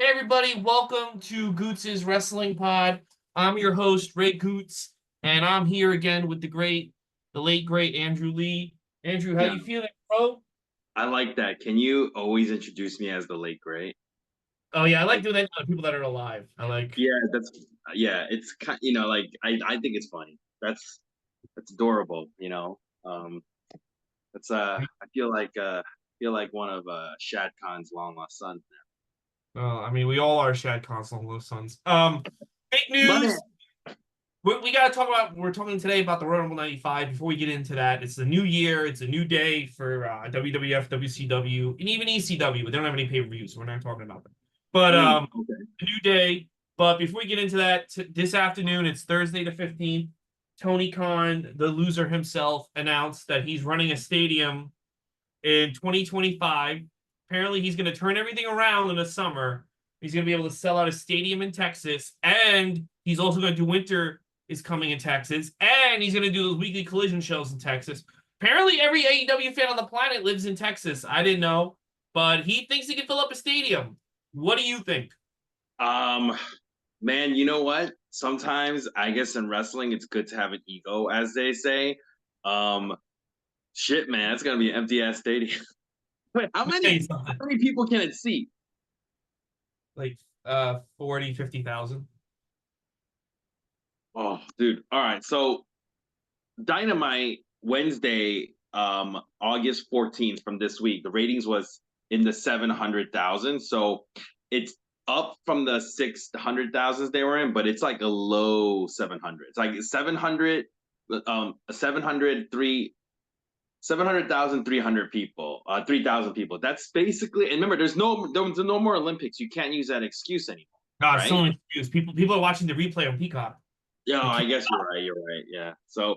Hey everybody, welcome to Goots' Wrestling Pod. I'm your host, Ray Goots, and I'm here again with the late great Andrew Lee. Andrew, how Yeah, you feeling, bro? I like that. Can you always introduce me as the late great? Oh yeah, I like Like, doing that to people that are alive. I like. yeah, it's kind, like I think it's funny. That's adorable, That's I feel like one of Shad Khan's long lost sons I mean, we all are Shad Console those sons. Big now. Man, news. We got to talk about. We're talking today about the Royal Rumble '95. Before we get into that, it's the new year. It's a new day for WWF, WCW, and even ECW. But they don't have any pay-per-views, so we're not talking about them. But okay. a new day. But before we get into that, this afternoon, it's Thursday the 15th. Tony Khan, the loser himself, announced that he's running a stadium in 2025. Apparently, he's going to turn everything around in the summer. He's going to be able to sell out a stadium in Texas, and he's also going to do winter is coming in Texas, and he's going to do those weekly collision shows in Texas. Apparently, every AEW fan on the planet lives in Texas. I didn't know, but he thinks he can fill up a stadium. What do you think? Um, man, you know what? Sometimes I guess in wrestling it's good to have an ego, as they say. Um, Shit, man, it's gonna be an empty ass stadium. Wait, how Let me tell many you how something. many people can it seat? Like 40, 50,000. Oh, dude. All right. So Dynamite Wednesday, August 14th from this week, the ratings was in the 700,000. So it's up from the 600,000s they were in, but it's like a low 700. It's like 700, 700,300 people, 3,000 people. That's basically, and remember, there's no more Olympics. You can't use that excuse anymore, God, it's right? still an excuse. People are watching the replay on Peacock. Yeah, They I keep guess you're right. You're right. Yeah. So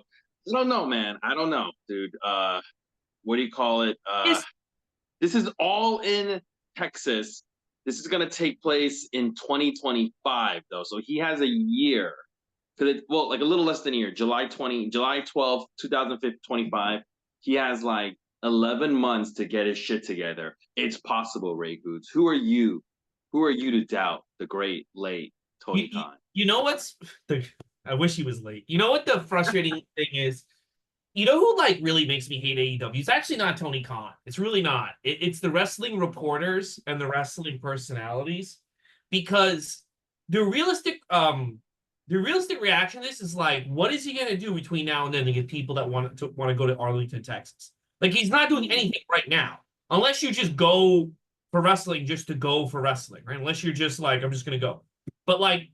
I don't know, man. I don't know, dude. What do you call it? it's This is all in Texas. This is gonna take place in 2025, though. So he has a year. Well, like a little less than a year. July 12th, 2025. He has like 11 months to get his shit together. It's possible, Ray Goods. Who are you? Who are you to doubt the great late you, Tony you, Khan? you know what's the I wish he was late. You know what the frustrating thing is? You know who like really makes me hate AEW? It's actually not Tony Khan. It's really not. It's the wrestling reporters and the wrestling personalities because the realistic the realistic reaction to this is like, what is he gonna do between now and then to get people that want to go to Arlington, Texas? Like he's not doing anything right now, unless you just go for wrestling just to go for wrestling, right? Unless you're just like, I'm just gonna go. But like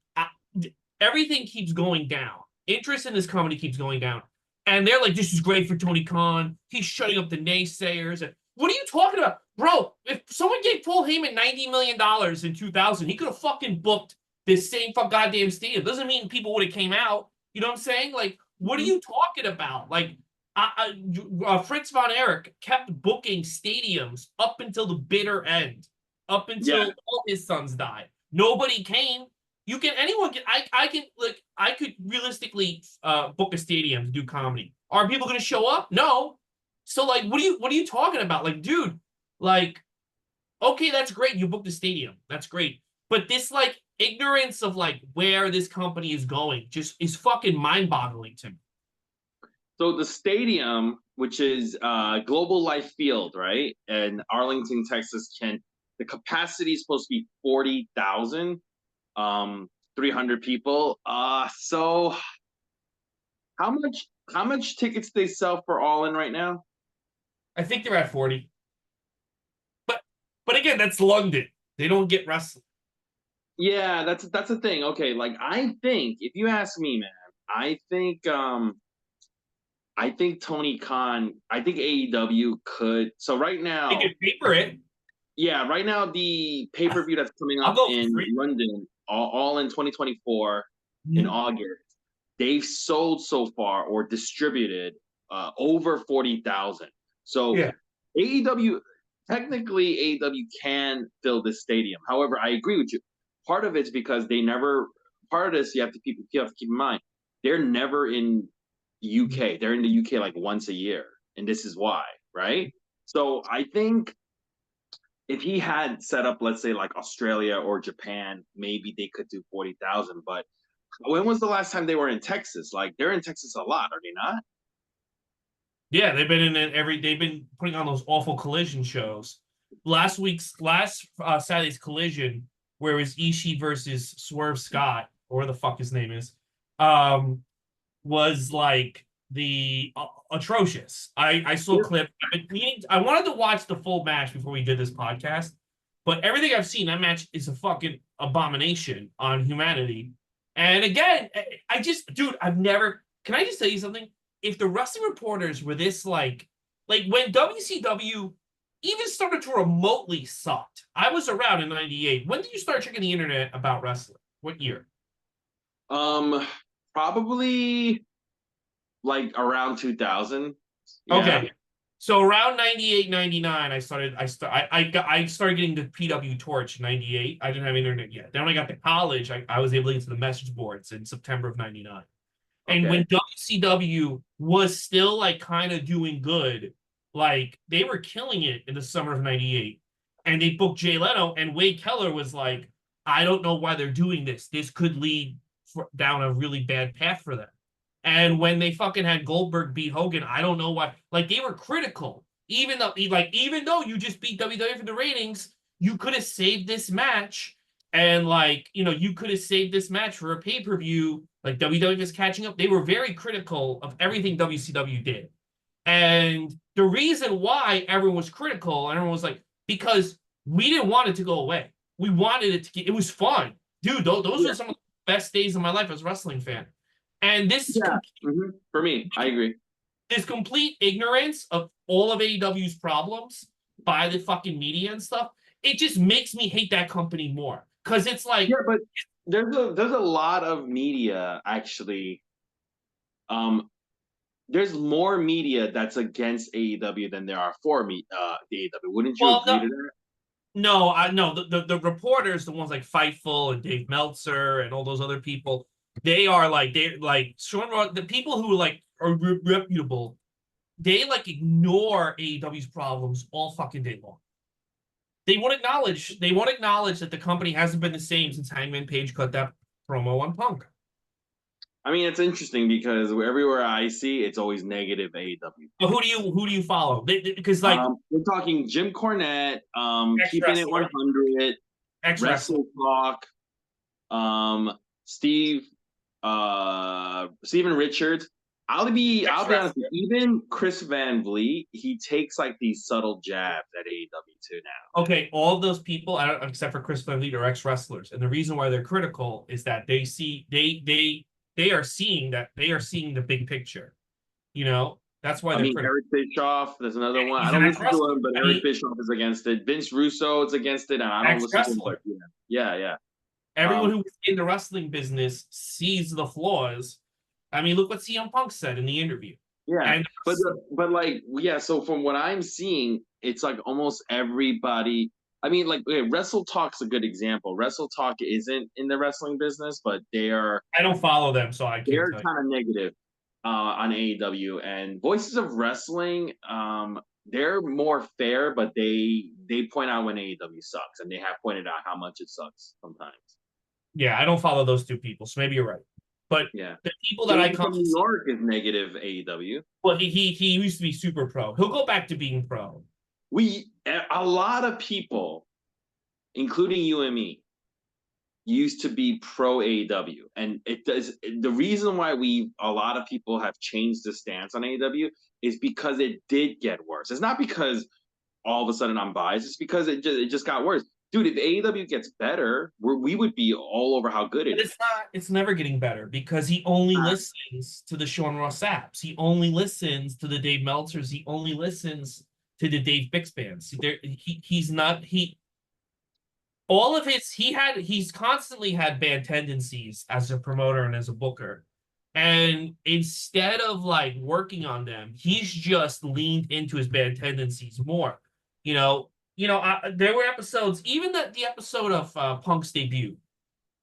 everything keeps going down. Interest in this company keeps going down. And they're like, this is great for Tony Khan. He's shutting up the naysayers. And what are you talking about? Bro, if someone gave Paul Heyman $90 million in 2000, he could have fucking booked this same goddamn stadium. Doesn't mean people would have came out. You know what I'm saying? Like, what are you talking about? Like, Fritz von Erich kept booking stadiums up until the bitter end, up Yeah. until all his sons died. Nobody came. You can anyone can I can like I could realistically book a stadium to do comedy. Are people going to show up? No. So like what are you talking about? Like dude, like okay, that's great. You booked a stadium. That's great. But this like ignorance of like where this company is going just is fucking mind-boggling to me. So the stadium, which is Global Life Field, right, in Arlington, Texas, the capacity is supposed to be 40,000, 300 people. So how much tickets they sell for All In right now? I think they're at 40. But but again, that's London. They don't get wrestling. Yeah, that's the thing. Okay, like I think if you ask me, man, I think Tony Khan, I think AEW could. So right They now, could paper it. yeah, right now the pay per view that's coming I'll up go for in free. London, all in 2024 in Mhm. August, they've sold so far or distributed over 40,000. So Yeah. AEW, technically AEW can fill this stadium. However, I agree with you. Part of it's because they never. Part of this you have to keep in mind. They're never in the UK. They're in the UK like once a year, and this is why, right? So I think if he had set up, let's say like Australia or Japan, maybe they could do 40,000. But when was the last time they were in Texas? Like they're in Texas a lot, are they not? Yeah, they've been in it every. They've been putting on those awful collision shows. Last Saturday's collision, where it was Ishii versus Swerve Scott, or the fuck his name is, um, was like the atrocious. I saw a clip. I wanted to watch the full match before we did this podcast, but everything I've seen, that match is a fucking abomination on humanity. And again, I just, dude, I've never. Can I just tell you something? If the wrestling reporters were this like when WCW even started to remotely sucked. I was around in '98. When did you start checking the internet about wrestling? What year? Um, Probably like around 2000. Yeah. Okay. So around 98, 99, I started getting the PW Torch 98. I didn't have internet yet. Then when I got to college, I was able to get to the message boards in September of 99. And when Okay. WCW was still like kind of doing good, like they were killing it in the summer of 98. And they booked Jay Leno, and Wade Keller was like, I don't know why they're doing this. This could lead down a really bad path for them. And when they fucking had Goldberg beat Hogan, I don't know why. Like they were critical, even though you just beat WWE for the ratings, you could have saved this match, and you could have saved this match for a pay per view. Like WWE is catching up. They were very critical of everything WCW did, and the reason why everyone was critical, and everyone was like, because we didn't want it to go away. We wanted it to get. It was fun, dude. Those were Yeah. some of the best days of my life as a wrestling fan. And Yeah. For me, I agree. this complete ignorance of all of AEW's problems by the fucking media and stuff, it just makes me hate that company more. Because it's Yeah, like, but there's a lot of media actually. Um, there's more media that's against AEW than there are for me the AEW. Wouldn't you well, agree to that? no, I no, the reporters, the ones like Fightful and Dave Meltzer and all those other people, they're like Sean, the people who like are reputable, they like ignore AEW's problems all fucking day long. They won't acknowledge that the company hasn't been the same since Hangman Page cut that promo on Punk. I mean, it's interesting because everywhere I see, it's always negative AEW. But who do you follow? Because like We're talking Jim Cornette, ex keeping it wrestler, 100, ex wrestler. Wrestle Talk, Steve, Steven Richards. I'll be honest with you, even Chris Van Vliet, he takes like these subtle jabs at AEW too now. Okay, all of those people, except for Chris Van Vliet, are ex wrestlers, and the reason why they're critical is that they are seeing the big picture. That's why I they're mean, critical. Eric Bischoff, there's another one. I He's an don't ex listen to wrestler. him, but I Eric mean, Bischoff is against it. Vince Russo is against it, and I don't ex listen to him. wrestler. But yeah, yeah. Everyone Um, who's in the wrestling business sees the flaws. I mean, look what CM Punk said in the interview. yeah, And but like yeah. So from what I'm seeing, it's like almost everybody. I mean, like okay, Wrestle Talk's a good example. Wrestle Talk isn't in the wrestling business, but I don't follow them, so I can't they're tell you. kind of negative on AEW and Voices of Wrestling. They're more fair, but they point out when AEW sucks, and they have pointed out how much it sucks sometimes. Yeah, I don't follow those two people, so maybe you're right. But Yeah, the people that I Jason come from to New see, York is negative AEW. well, he used to be super pro. He'll go back to being pro. A lot of people, including you and me, used to be pro AEW, and it does. The reason why a lot of people have changed the stance on AEW is because it did get worse. It's not because all of a sudden I'm biased. It's because it just got worse. Dude, if AEW gets better, we would be all over how good it But is. it's not. It's never getting better because he only listens to the Sean Ross Sapps. He only listens to the Dave Meltzers. He only listens to the Dave Bixbans. He's not he. All of his he's constantly had bad tendencies as a promoter and as a booker, and instead of like working on them, he's just leaned into his bad tendencies more. There were episodes, even the episode of Punk's debut,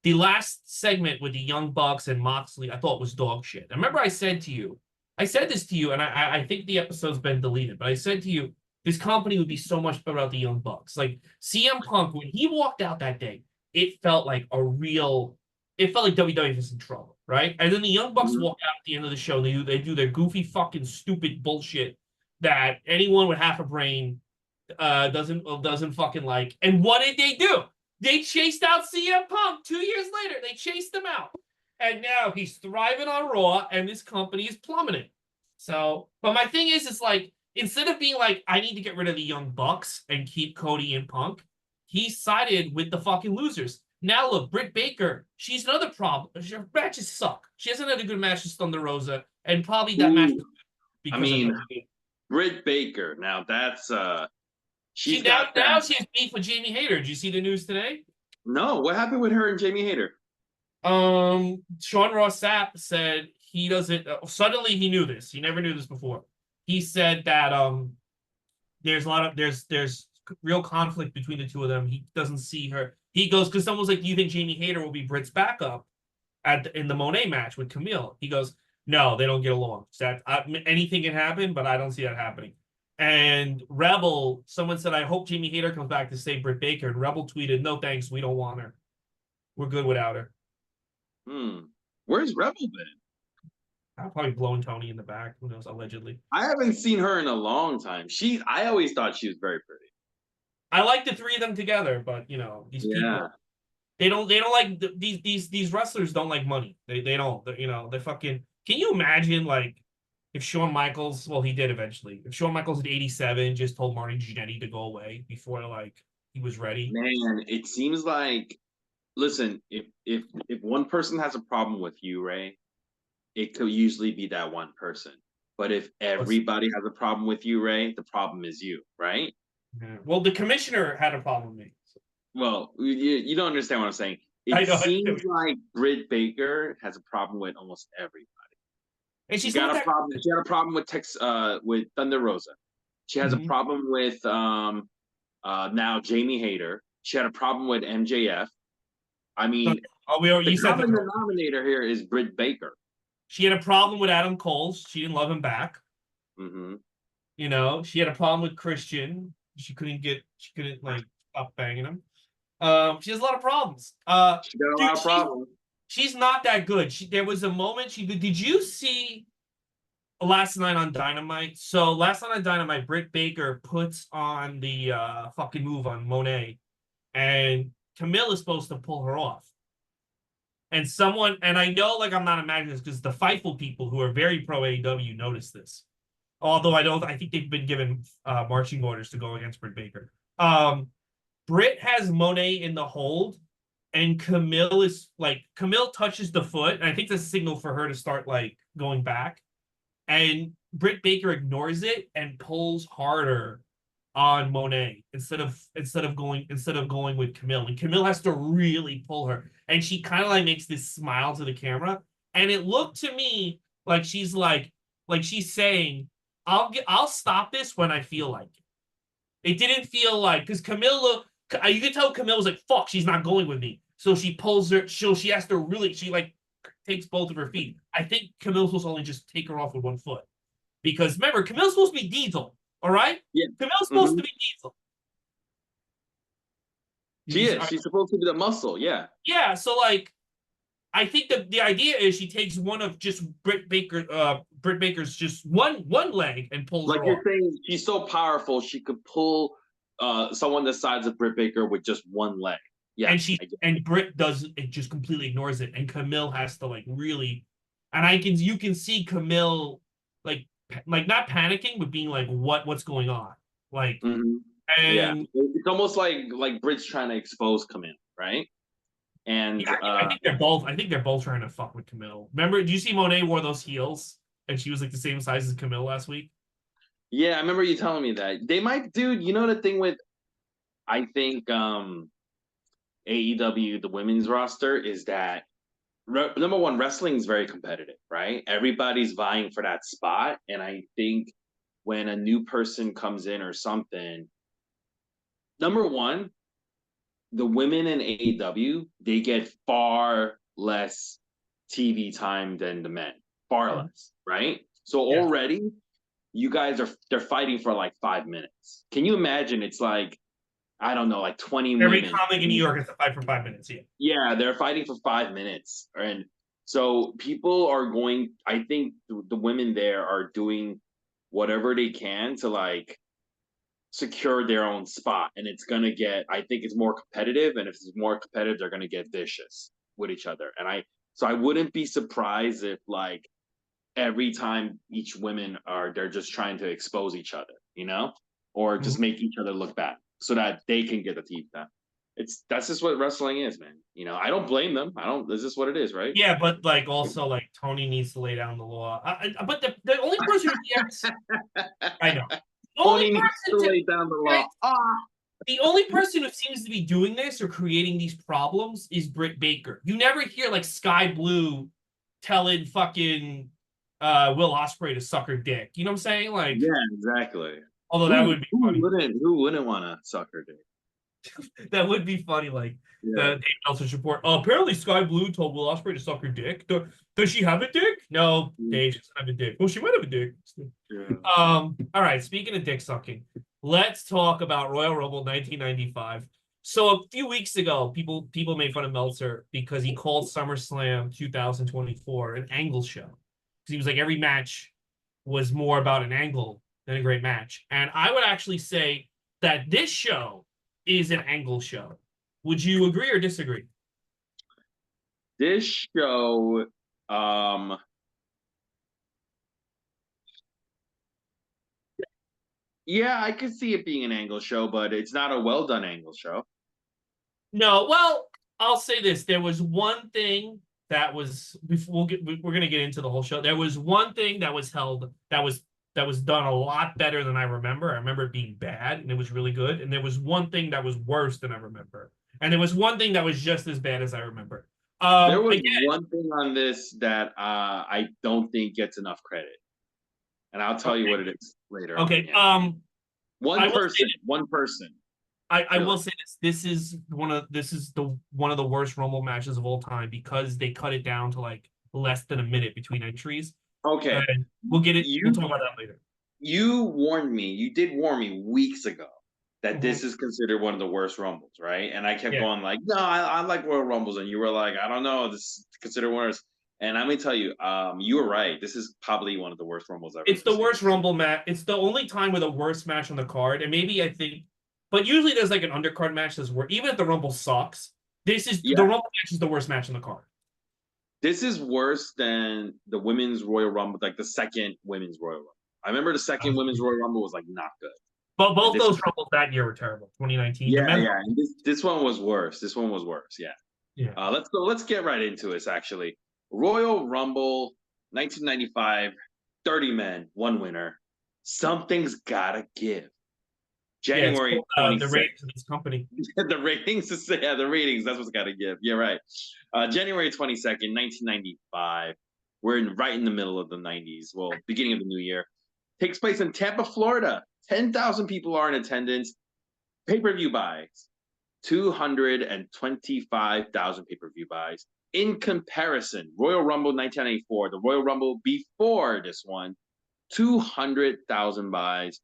the last segment with the Young Bucks and Moxley, I thought was dog shit. I remember I said this to you, and I think the episode's been deleted, but I said to you, this company would be so much better without the Young Bucks. Like CM Punk, when he walked out that day, it felt like it felt like WWE was in trouble, right? And then the Young Bucks Mhm. walk out at the end of the show. They do their goofy fucking stupid bullshit that anyone with half a brain doesn't fucking like. And what did they do? They chased out CM Punk 2 years later. They chased him out, and now he's thriving on Raw, and this company is plummeting. So, but my thing is, it's like instead of being like, I need to get rid of the Young Bucks and keep Cody and Punk, he sided with the fucking losers. Now look, Britt Baker, she's another problem. Her matches suck. She hasn't had a good match with Thunder Rosa, and probably that match Ooh, I because of mean, her. Britt Baker. Now that's She she's now got now that. she has beef with Jamie Hayter. Did you see the news today? No, what happened with her and Jamie Hayter? Sean Ross Sapp said he doesn't. Suddenly, he knew this. He never knew this before. He said that there's a lot of there's real conflict between the two of them. He doesn't see her. He goes because someone's like, "Do you think Jamie Hayter will be Britt's backup in the Monet match with Camille?" He goes, "No, they don't get along. That anything can happen, but I don't see that happening." And Rebel, someone said, "I hope Jamie Hayter comes back to save Britt Baker." And Rebel tweeted, "No thanks, we don't want her. We're good without her." Where's Rebel been? I'll probably blowing Tony in the back. Who knows? Allegedly. I haven't seen her in a long time. I always thought she was very pretty. I like the three of them together, but these Yeah. people they don't like these wrestlers don't like money. They don't. They fucking. Can you imagine like if Shawn Michaels? Well, he did eventually. If Shawn Michaels at 87 just told Marty Jannetty to go away before like he was ready. Man, it seems like listen, if one person has a problem with you, Ray, it could usually be that one person. But if everybody has a problem with you, Ray, the problem is you, right? Yeah. Well, the commissioner had a problem with me. Well, you don't understand what I'm saying. I It know. seems like Britt Baker has a problem with almost everybody. And She she's the got one a that. problem. She had a problem with Thunder Rosa. She has a Mhm. problem with now Jamie Hayter. She had a problem with MJF. I So, mean, the you said common that denominator here is Britt Baker. she had a problem with Adam Cole. She didn't love him back. Hmm. She had a problem with Christian. She couldn't like stop banging him. She has a lot of problems. She got a Dude, lot of problems. she's not that good. There was a moment did you see last night on Dynamite? So last night on Dynamite, Britt Baker puts on the fucking move on Monet, and Camille is supposed to pull her off. And I know like I'm not imagining this because the Fightful people who are very pro AEW noticed this. Although I think they've been given marching orders to go against Britt Baker. Britt has Monet in the hold, and Camille touches the foot, and I think that's a signal for her to start like going back. And Britt Baker ignores it and pulls harder on Monet instead of going with Camille. And Camille has to really pull her. And she kind of like makes this smile to the camera. And it looked to me like she's saying, I'll stop this when I feel like it. It didn't feel like because Camille you could tell Camille was like, fuck, she's not going with me. So she pulls her, she has to really she like takes both of her feet. I think Camille's supposed to only just take her off with one foot. Because remember, Camille's supposed to be Diesel, all right? Yeah. Camille's supposed Hmm. to be Diesel. She is. She's supposed to be the muscle. Yeah. Yeah, so like I think the idea is she takes one of just Britt Baker's just one leg and pulls Like her you're off. saying, she's so powerful, she could pull someone the size of Britt Baker with just one leg. Yes, I get it. And Britt does it just completely ignores it, and Camille has to like really, and you can see Camille like not panicking but being like what's going on like Hmm. Yeah, and it's almost like Britt's trying to expose Camille, right? And yeah, I think they're both trying to fuck with Camille. Remember, do you see Monet wore those heels and she was like the same size as Camille last week? yeah, I remember you telling me that they might, dude. You know the thing with I think AEW, the women's roster, is that number one, wrestling is very competitive, right? Everybody's vying for that spot, and I think when a new person comes in or something, number one, the women in AEW, they get far less TV time than the men, far Mhm. less, right? So Yes. already you guys they're fighting for like 5 minutes. Can you imagine? It's like, I don't know, like 20 Every women. comic in New York has to fight for 5 minutes. Yeah. Yeah, they're fighting for 5 minutes. And so people are going, I think the women there are doing whatever they can to like secure their own spot. And it's gonna get, I think it's more competitive. And if it's more competitive, they're gonna get vicious with each other. So I wouldn't be surprised if like every time each women they're just trying to expose each other, or just Mhm. make each other look bad so that they can get the teeth down. That's just what wrestling is, man. I don't blame them. I don't. This is what it is, right? Yeah, but like also like Tony needs to lay down the law. But the only person who gets, I know, the only Tony needs to person to lay down the law. get, the only person who seems to be doing this or creating these problems is Britt Baker. You never hear like Sky Blue telling fucking Will Ospreay to suck her dick. You know what I'm saying? Like, Yeah, exactly. although that Who would be who funny. wouldn't who wouldn't want to suck her dick? That would be funny. Like Yeah. the Dave Meltzer's report. Apparently, Sky Blue told Will Ospreay to suck her dick. Does she have a dick? No, Dave, she doesn't have a dick. Well, she might have a dick. Yeah. All right. Speaking of dick sucking, let's talk about Royal Rumble 1995. So a few weeks ago, people made fun of Meltzer because he called SummerSlam 2024 an angle show. Because he was like every match was more about an angle than a great match. And I would actually say that this show is an angle show. Would you agree or disagree? This show, yeah, I could see it being an angle show, but it's not a well done angle show. No, well, I'll say this. There was one thing that was we're gonna get into the whole show. There was one thing that was held that was done a lot better than I remember. I remember it being bad and it was really good. And there was one thing that was worse than I remember. And there was one thing that was just as bad as I remember. There was Again, one thing on this that I don't think gets enough credit, and I'll tell you what okay, it is later on. okay. Yeah, I will say one person, I really. will say this. This is the one of the worst Rumble matches of all time because they cut it down to like less than a minute between entries. Okay, And we'll get it. We'll you talk about that later. you warned me. You did warn me weeks ago that Mhm. this is considered one of the worst Rumbles, right? And I kept Yeah, going like, no, I like Royal Rumbles, and you were like, I don't know, this is considered worse. And I'm gonna tell you, you were right. This is probably one of the worst Rumbles I've it's ever the seen. worst Rumble match. It's the only time with a worst match on the card, and maybe I think, but usually there's like an undercard match that's worse. Even if the Rumble sucks, this is the Yeah, Rumble match is the worst match on the card. this is worse than the women's Royal Rumble, like the second women's Royal Rumble. I remember the second women's Royal Rumble was like not good, But and both this, those Rumbles that year were terrible. 2019, the yeah, men's. yeah, and this one was worse. This one was worse. Yeah. Yeah. Let's go. Let's get right into this. Actually, Royal Rumble, 1995, 30 men, one winner. Something's gotta give. Yeah, it's January called, the 26th. ratings of this company. The ratings, yeah, the ratings. That's what's gotta give. Yeah, right. January 22nd, 1995. We're right in the middle of the 90s. Well, beginning of the new year. Takes place in Tampa, Florida. 10,000 people are in attendance. Pay-per-view buys. 225,000 pay-per-view buys. In comparison, Royal Rumble 1994, the Royal Rumble before this one, 200,000 buys.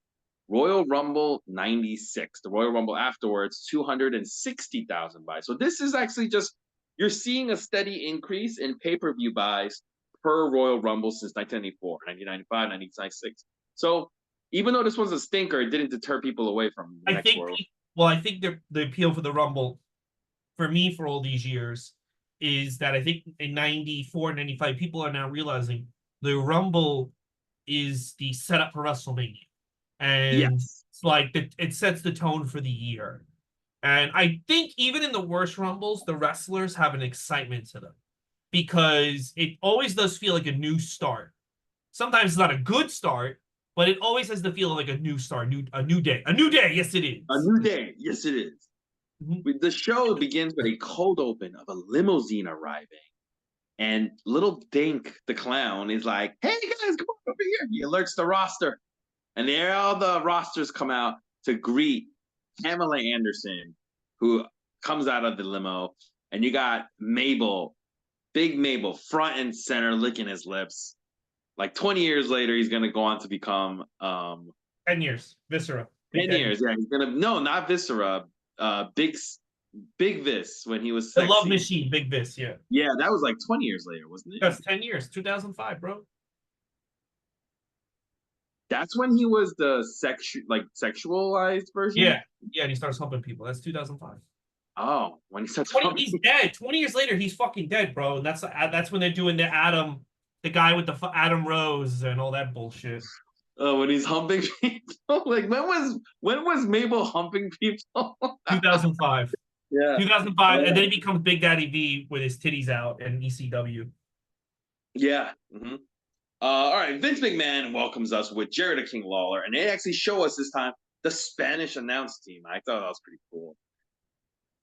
Royal Rumble 96, the Royal Rumble afterwards, 260,000 buys. So this is actually just, you're seeing a steady increase in pay-per-view buys per Royal Rumble since 1994, 1995, 1996. So even though this was a stinker, it didn't deter people away from the I next think, Royal. well, I think the appeal for the Rumble for me for all these years is that I think in 94, 95, people are now realizing the Rumble is the setup for WrestleMania. And Yes. it's like it sets the tone for the year. And I think even in the worst Rumbles, the wrestlers have an excitement to them because it always does feel like a new start. Sometimes it's not a good start, but it always has the feel of like a new start, a new day, a new day. Yes, it A is. new day. Yes, it is. Mhm. The show begins with a cold open of a limousine arriving. And little Dink the clown is like, hey guys, come on over here. He alerts the roster. And there all the rosters come out to greet Pamela Anderson, who comes out of the limo. And you got Mabel, big Mabel, front and center, licking his lips. Like 20 years later, he's gonna go on to become 10 years. Viscera. Big 10 Daddy. years. Yeah, he's gonna no, not Viscera. Big Vis when he was The Love sexy. Machine, Big Vis, yeah. Yeah, that was like 20 years later, wasn't it? That's 10 years, 2005, bro. That's when he was the sexualized version. Yeah, yeah, and he starts humping people. That's 2005. Oh, when he starts 20, humping. he's dead. 20 years later, he's fucking dead, bro. And that's when they're doing the Adam, the guy with the Adam Rose and all that bullshit. Oh, when he's humping people. Like when was Mabel humping people? 2005. Yeah. 2005, and then he becomes Big Daddy V with his titties out in ECW. Yeah. All right, Vince McMahon welcomes us with Jared King Lawler, and they actually show us this time the Spanish announce team. I thought that was pretty cool.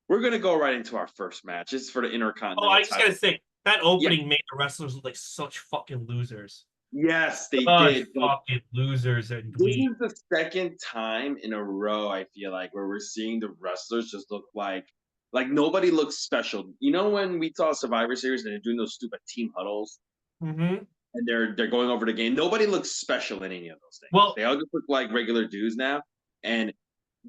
We're gonna go right into our first match. This is for the Intercontinental. Oh, I just title. gotta say that opening made the wrestlers look like such fucking losers. Yes, they Such did. fucking losers and This is the second time in a row I feel like where we're seeing the wrestlers just look like nobody looks special. You know when we saw Survivor Series and they're doing those stupid team huddles Mm-hmm. and they're going over the game. Nobody looks special in any of those things. Well, they all just look like regular dudes now. And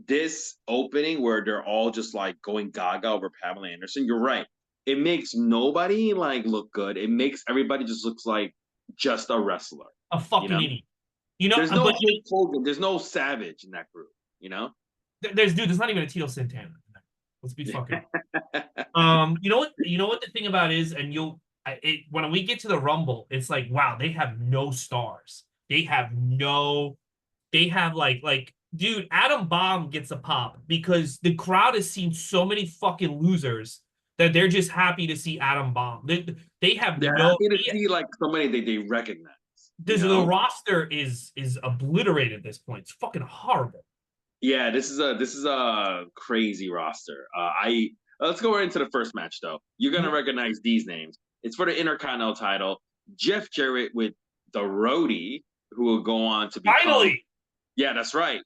this opening where they're all just like going gaga over Pamela Anderson, you're right. It makes nobody like look good. It makes everybody just looks like just a wrestler. a fucking idiot. You know, There's no but Hulk Hogan. There's no Savage in that group. You know. there's not even a Tito Santana. Let's be fucking. You know what? You know what the thing about is, and when we get to the Rumble, it's like, wow, they have no stars. They have dude, Adam Bomb gets a pop because the crowd has seen so many fucking losers that they're just happy to see Adam Bomb. They're happy to see like somebody they recognize. The roster is obliterated at this point. It's fucking horrible. Yeah, this is a crazy roster. Let's go right into the first match though. You're gonna recognize these names. It's for the Intercontinental title. Jeff Jarrett with the Roadie, who will go on to become. Finally. Yeah, that's right.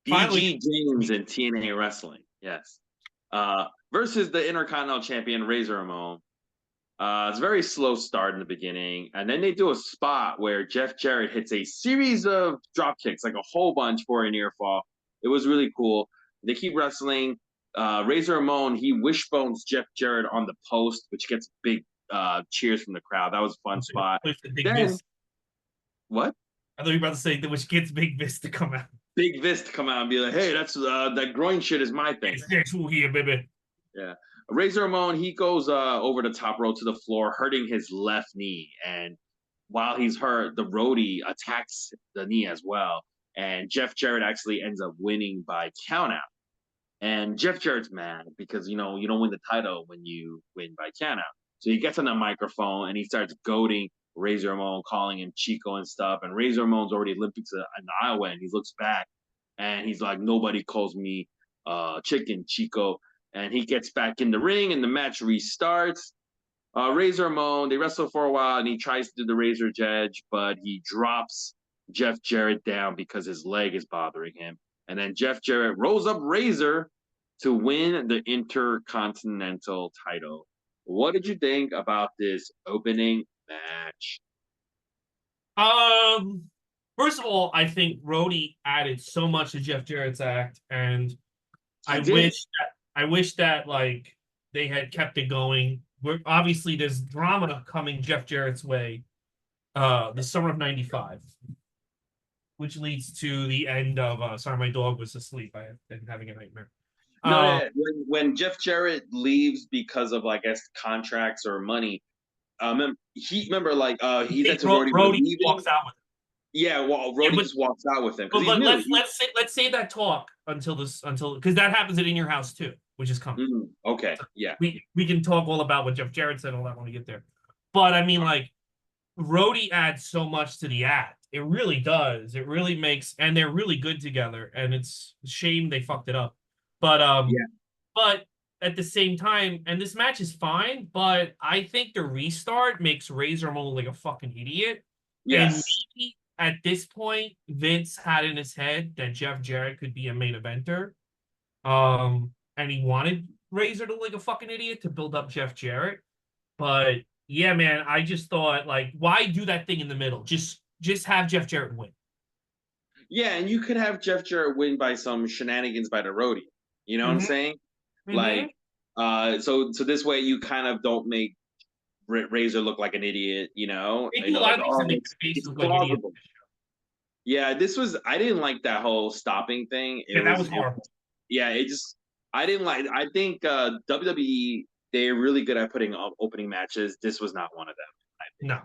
BG James in TNA Wrestling. Yes. Versus the Intercontinental Champion Razor Ramon. It's a very slow start in the beginning, and then they do a spot where Jeff Jarrett hits a series of drop kicks, like a whole bunch for a near fall. It was really cool. They keep wrestling. Razor Ramon, he wishbones Jeff Jarrett on the post, which gets big cheers from the crowd. That was a fun spot. Then, what? I thought you were about to say which gets Big Vis to come out. Big Vis to come out and be like, hey, that's that groin shit is my thing. It's sexual here, baby. Yeah. Razor Ramon, he goes over the top rope to the floor, hurting his left knee. And while he's hurt, the Roadie attacks the knee as well. And Jeff Jarrett actually ends up winning by countout. And Jeff Jarrett's mad because, you don't win the title when you win by countout. So he gets on the microphone and he starts goading Razor Ramon, calling him Chico and stuff. And Razor Ramon's already limping to an aisle and he looks back and he's like, nobody calls me Chicken Chico. And he gets back in the ring and the match restarts. Razor Ramon, they wrestle for a while and he tries to do the Razor Edge, but he drops Jeff Jarrett down because his leg is bothering him. And then Jeff Jarrett rolls up Razor to win the Intercontinental title. What did you think about this opening match? First of all, I think Roadie added so much to Jeff Jarrett's act, and I wish that like they had kept it going. Obviously there's drama coming Jeff Jarrett's way the summer of '95, which leads to the end of sorry, my dog was asleep. I have been having a nightmare. No, when Jeff Jarrett leaves because of, I guess, contracts or money, he Roadie walks out with him. Yeah, well, Roadie just walks out with him. But let's save that talk until because that happens in Your House too, which is coming. Okay, yeah. We can talk all about what Jeff Jarrett said and all that when we get there. But I mean, like, Roadie adds so much to the act. It really does. It really makes, and they're really good together. And it's a shame they fucked it up. But but at the same time, and this match is fine, but I think the restart makes Razor Ramon look like a fucking idiot. Yes. And maybe at this point, Vince had in his head that Jeff Jarrett could be a main eventer. And he wanted Razor to look like a fucking idiot to build up Jeff Jarrett. But Yeah, man. I just thought, like, why do that thing in the middle? Just have Jeff Jarrett win. Yeah, and you could have Jeff Jarrett win by some shenanigans by the rodeo. You know what I'm Mm-hmm. saying? Mm-hmm. Like, so this way you kind of don't make Razor look like an idiot. They do a lot Like, of things to oh, make the face it's look like idiots. plausible. Yeah, this was. I didn't like that whole stopping thing. Yeah, that was horrible. Yeah, it just. I didn't like. I think WWE, they're really good at putting up opening matches. This was not one of them.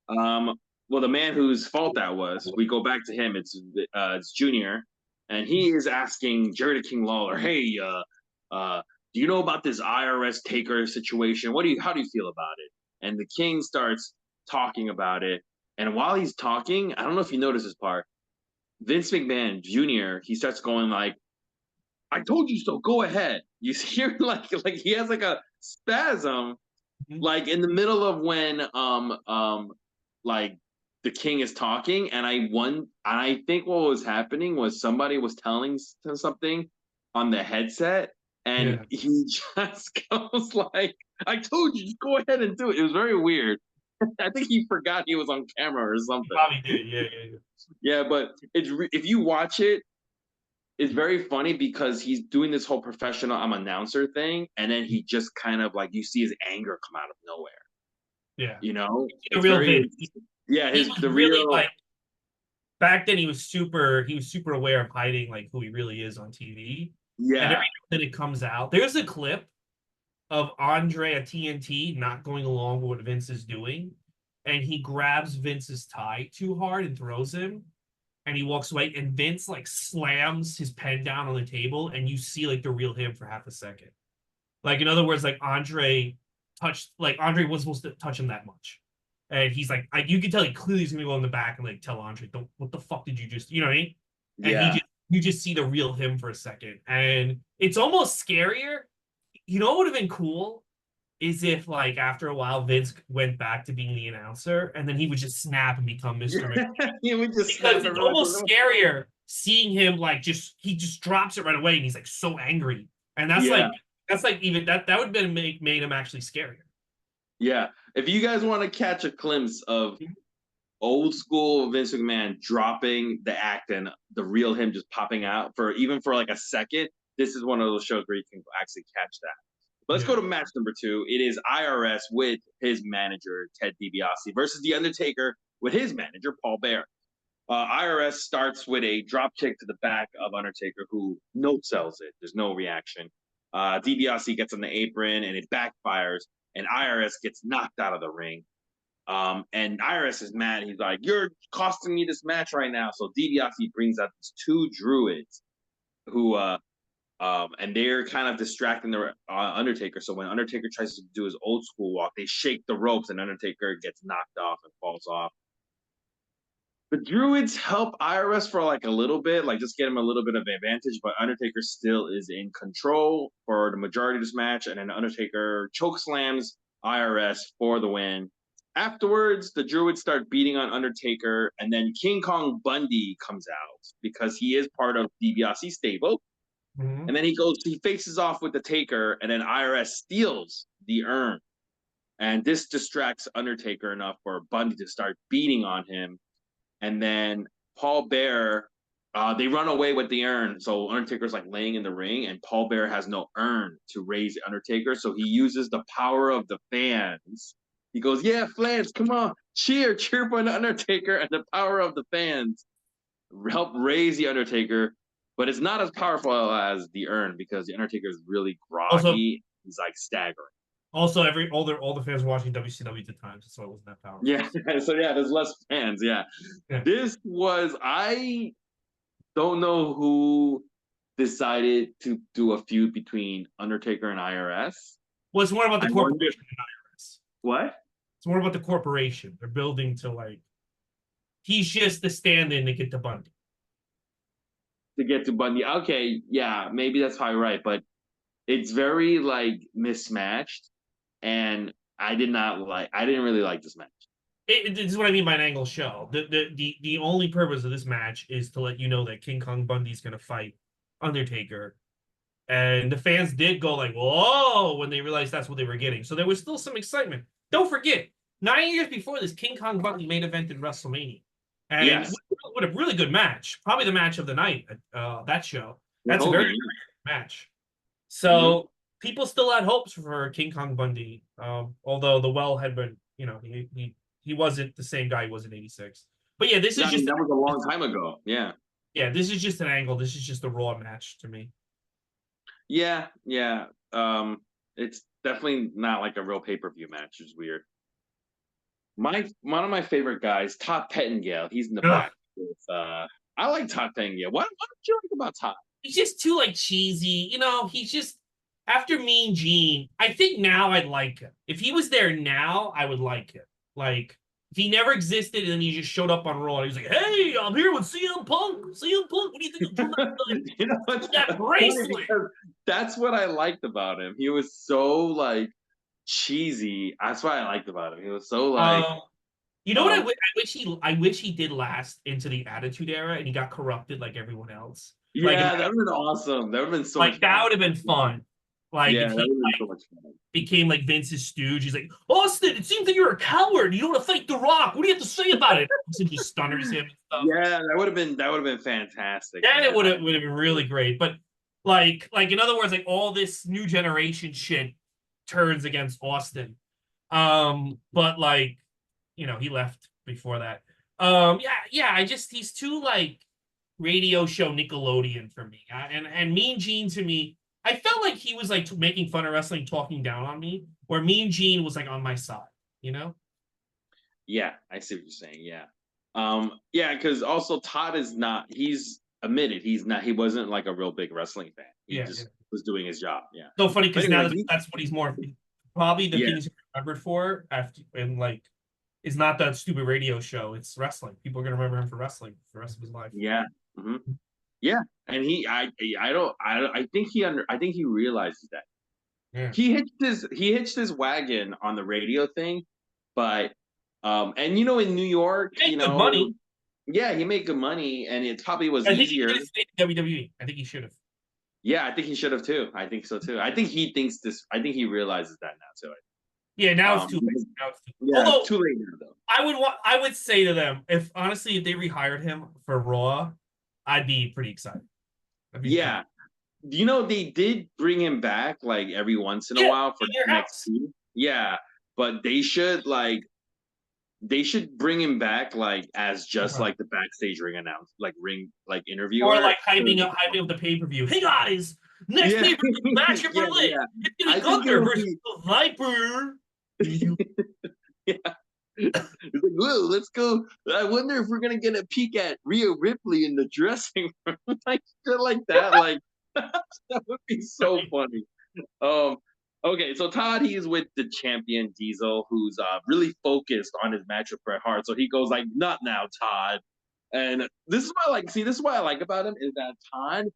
No. Well, the man whose fault that was, we go back to him. It's Junior, and he is asking Jerry the King Lawler, "Hey, do you know about this IRS taker situation? How do you feel about it?" And the King starts talking about it, and while he's talking, I don't know if you noticed this part. Vince McMahon Jr. He starts going like, "I told you so. Go ahead." You hear like he has like a spasm Mhm. like in the middle of when like the king is talking and I think what was happening was somebody was telling him something on the headset and Yeah. he just goes like, I told you, just go ahead and do it. It was very weird. I think he forgot he was on camera or He something. probably did. Yeah, yeah, Yeah, but if you watch it, it's very funny because he's doing this whole professional I'm announcer thing and then he just kind of like you see his anger come out of nowhere. yeah. The It's real very Vince. yeah, He his was the really real like back then. He was super aware of hiding like who he really is on TV. And every yeah. time that it comes out, there's a clip of Andre at TNT not going along with what Vince is doing, and he grabs Vince's tie too hard and throws him, and he walks away, and Vince like slams his pen down on the table, and you see like the real him for half a second. Like in other words, like Andre wasn't supposed to touch him that much. And he's like, you can tell he clearly is gonna go in the back and like tell Andre, don't what the fuck did you just you know what I mean? And he Yeah. just you just see the real him for a second. And it's almost scarier. You know what would have been cool is if like after a while Vince went back to being the announcer and then he would just snap and become Mr. McMahon. Yeah. He would just Because snap it's everyone. almost scarier seeing him like just he just drops it right away and he's like so angry. And Yeah. that's like even that would have been made him actually scarier. Yeah. If you guys want to catch a glimpse of old school Vince McMahon dropping the act and the real him just popping out for even for like a second, this is one of those shows where you can actually catch that. But let's go Yeah. to match number 2. It is IRS with his manager Ted DiBiase versus The Undertaker with his manager Paul Bear. IRS starts with a drop kick to the back of Undertaker, who no sells it. There's no reaction. DiBiase gets on the apron and it backfires, and IRS gets knocked out of the ring. And IRS is mad. He's like, "You're costing me this match right now." So DiBiase brings out these 2 druids who and they're kind of distracting the Undertaker. So when Undertaker tries to do his old school walk, they shake the ropes, and Undertaker gets knocked off and falls off. The Druids help IRS for like a little bit, like just get him a little bit of advantage, but Undertaker still is in control for the majority of this match, and then Undertaker choke slams IRS for the win. Afterwards, the Druids start beating on Undertaker, and then King Kong Bundy comes out because he is part of DiBiase's stable. Mhm. And then he faces off with the Taker, and then IRS steals the urn. And this distracts Undertaker enough for Bundy to start beating on him, and then Paul Bear, they run away with the urn. So Undertaker's like laying in the ring, and Paul Bear has no urn to raise the Undertaker. So he uses the power of the fans. He goes, "Yeah, fans, come on, cheer for the Undertaker!" And the power of the fans help raise the Undertaker. But it's not as powerful as the urn because the Undertaker is really Also, groggy. He's like staggering. every all the fans watching WCW at the time, so it wasn't that powerful. Yeah, so yeah, there's less fans. Yeah, Yeah. this was I don't know who decided to do a feud between Undertaker and IRS. Well, it's more about the I wonder corporation than IRS. what It's more about the corporation. They're building to like he's just the stand-in to get to Bundy. to get to Bundy. Okay, yeah, maybe that's probably right, but it's very like mismatched, and I didn't really like this match. This is what I mean by an angle show. The only purpose of this match is to let you know that King Kong Bundy's going to fight Undertaker, and the fans did go like, "Whoa!" when they realized that's what they were getting. So there was still some excitement. don't forget, 9 years before this, King Kong Bundy main evented WrestleMania, and Yes, what a really good match, probably the match of the night. That show, with that's a very Hogan. good match. Hmm. So people still had hopes for King Kong Bundy, although the well had been, he wasn't the same guy he was in '86. But yeah, this I is mean, just that was a long time ago. Yeah, this is just an angle. This is just a Raw match to me. yeah, yeah. It's definitely not like a real pay-per-view match. It's weird. My one of my favorite guys, Todd Pettengill. He's in the Ugh. back with I like Todd Pettengill. What did you like about Todd? He's just too like cheesy. He's just after Mean Gene. I think now I'd like him. If he was there now, I would like him. Like if he never existed and then he just showed up on Raw and he was like, "Hey, I'm here with CM Punk. CM Punk, what do you think of Drew McIntyre? You know what's That funny bracelet?" because that's what I liked about him. He was so like cheesy. That's what I liked about him. He was so like Um, you know what um I wish he did last into the Attitude Era and he got corrupted like everyone else. Like yeah, that would have been awesome. That would have been so much that fun. would have been fun. Like Yeah, if that he would have been so much fun. became like Vince's stooge. He's like, Austin, it seems that you're a coward. You don't want to fight The Rock. What do you have to say about it? And just stunners him and stuff. Yeah, that would have been fantastic, Then it man. would have been really great. But like in other words, like all this new generation shit turns against Austin. But like, he left before that. Yeah. He's too like radio show Nickelodeon for me. And Mean Gene to me, I felt like he was like making fun of wrestling, talking down on me, where Mean Gene was like on my side, you know? Yeah, I see what you're saying. Yeah. Yeah, because also Todd is not he's admitted he wasn't like a real big wrestling fan. He Yeah. just was doing his job. Yeah. So funny But because now anyway, that's what he's more probably the yeah, things he's remembered for after and like is not that stupid radio show. It's wrestling. People are gonna remember him for wrestling for the rest of his life. yeah. Hmm. Yeah. And I think I think he realizes that. Yeah. He hitched his wagon on the radio thing, but and in New York, He made good money. yeah, he made good money and it probably was I think he easier. should have stayed in WWE. I think he should have. Yeah, I think he should have too. I think so too. I think he realizes that now too. Yeah, now it's too late. Because Now it's too late. yeah, it's Although too late now though. I would say to them, if honestly, if they rehired him for Raw, I'd be pretty excited. I'd be pretty Yeah. They did bring him back like every once in a yeah, while for in your house. NXT. Yeah, but they should bring him back like as just Uh-huh. like the backstage ring announce like ring like Or interviewer. like hyping up the pay-per-view. Hey guys, next Yeah, pay-per-view match of yeah, Berlin. yeah. It's gonna I be think Gunther it'll versus be the Viper. yeah. It's like, whoa, let's go. I wonder if we're gonna get a peek at Rhea Ripley in the dressing room, like shit like that. Like that would be so funny. Um, okay, so Todd, he is with the champion Diesel, who's really focused on his match with Bret Hart. So he goes like, "Not now, Todd." And this is what I like. See, this is what I like about him is that Todd,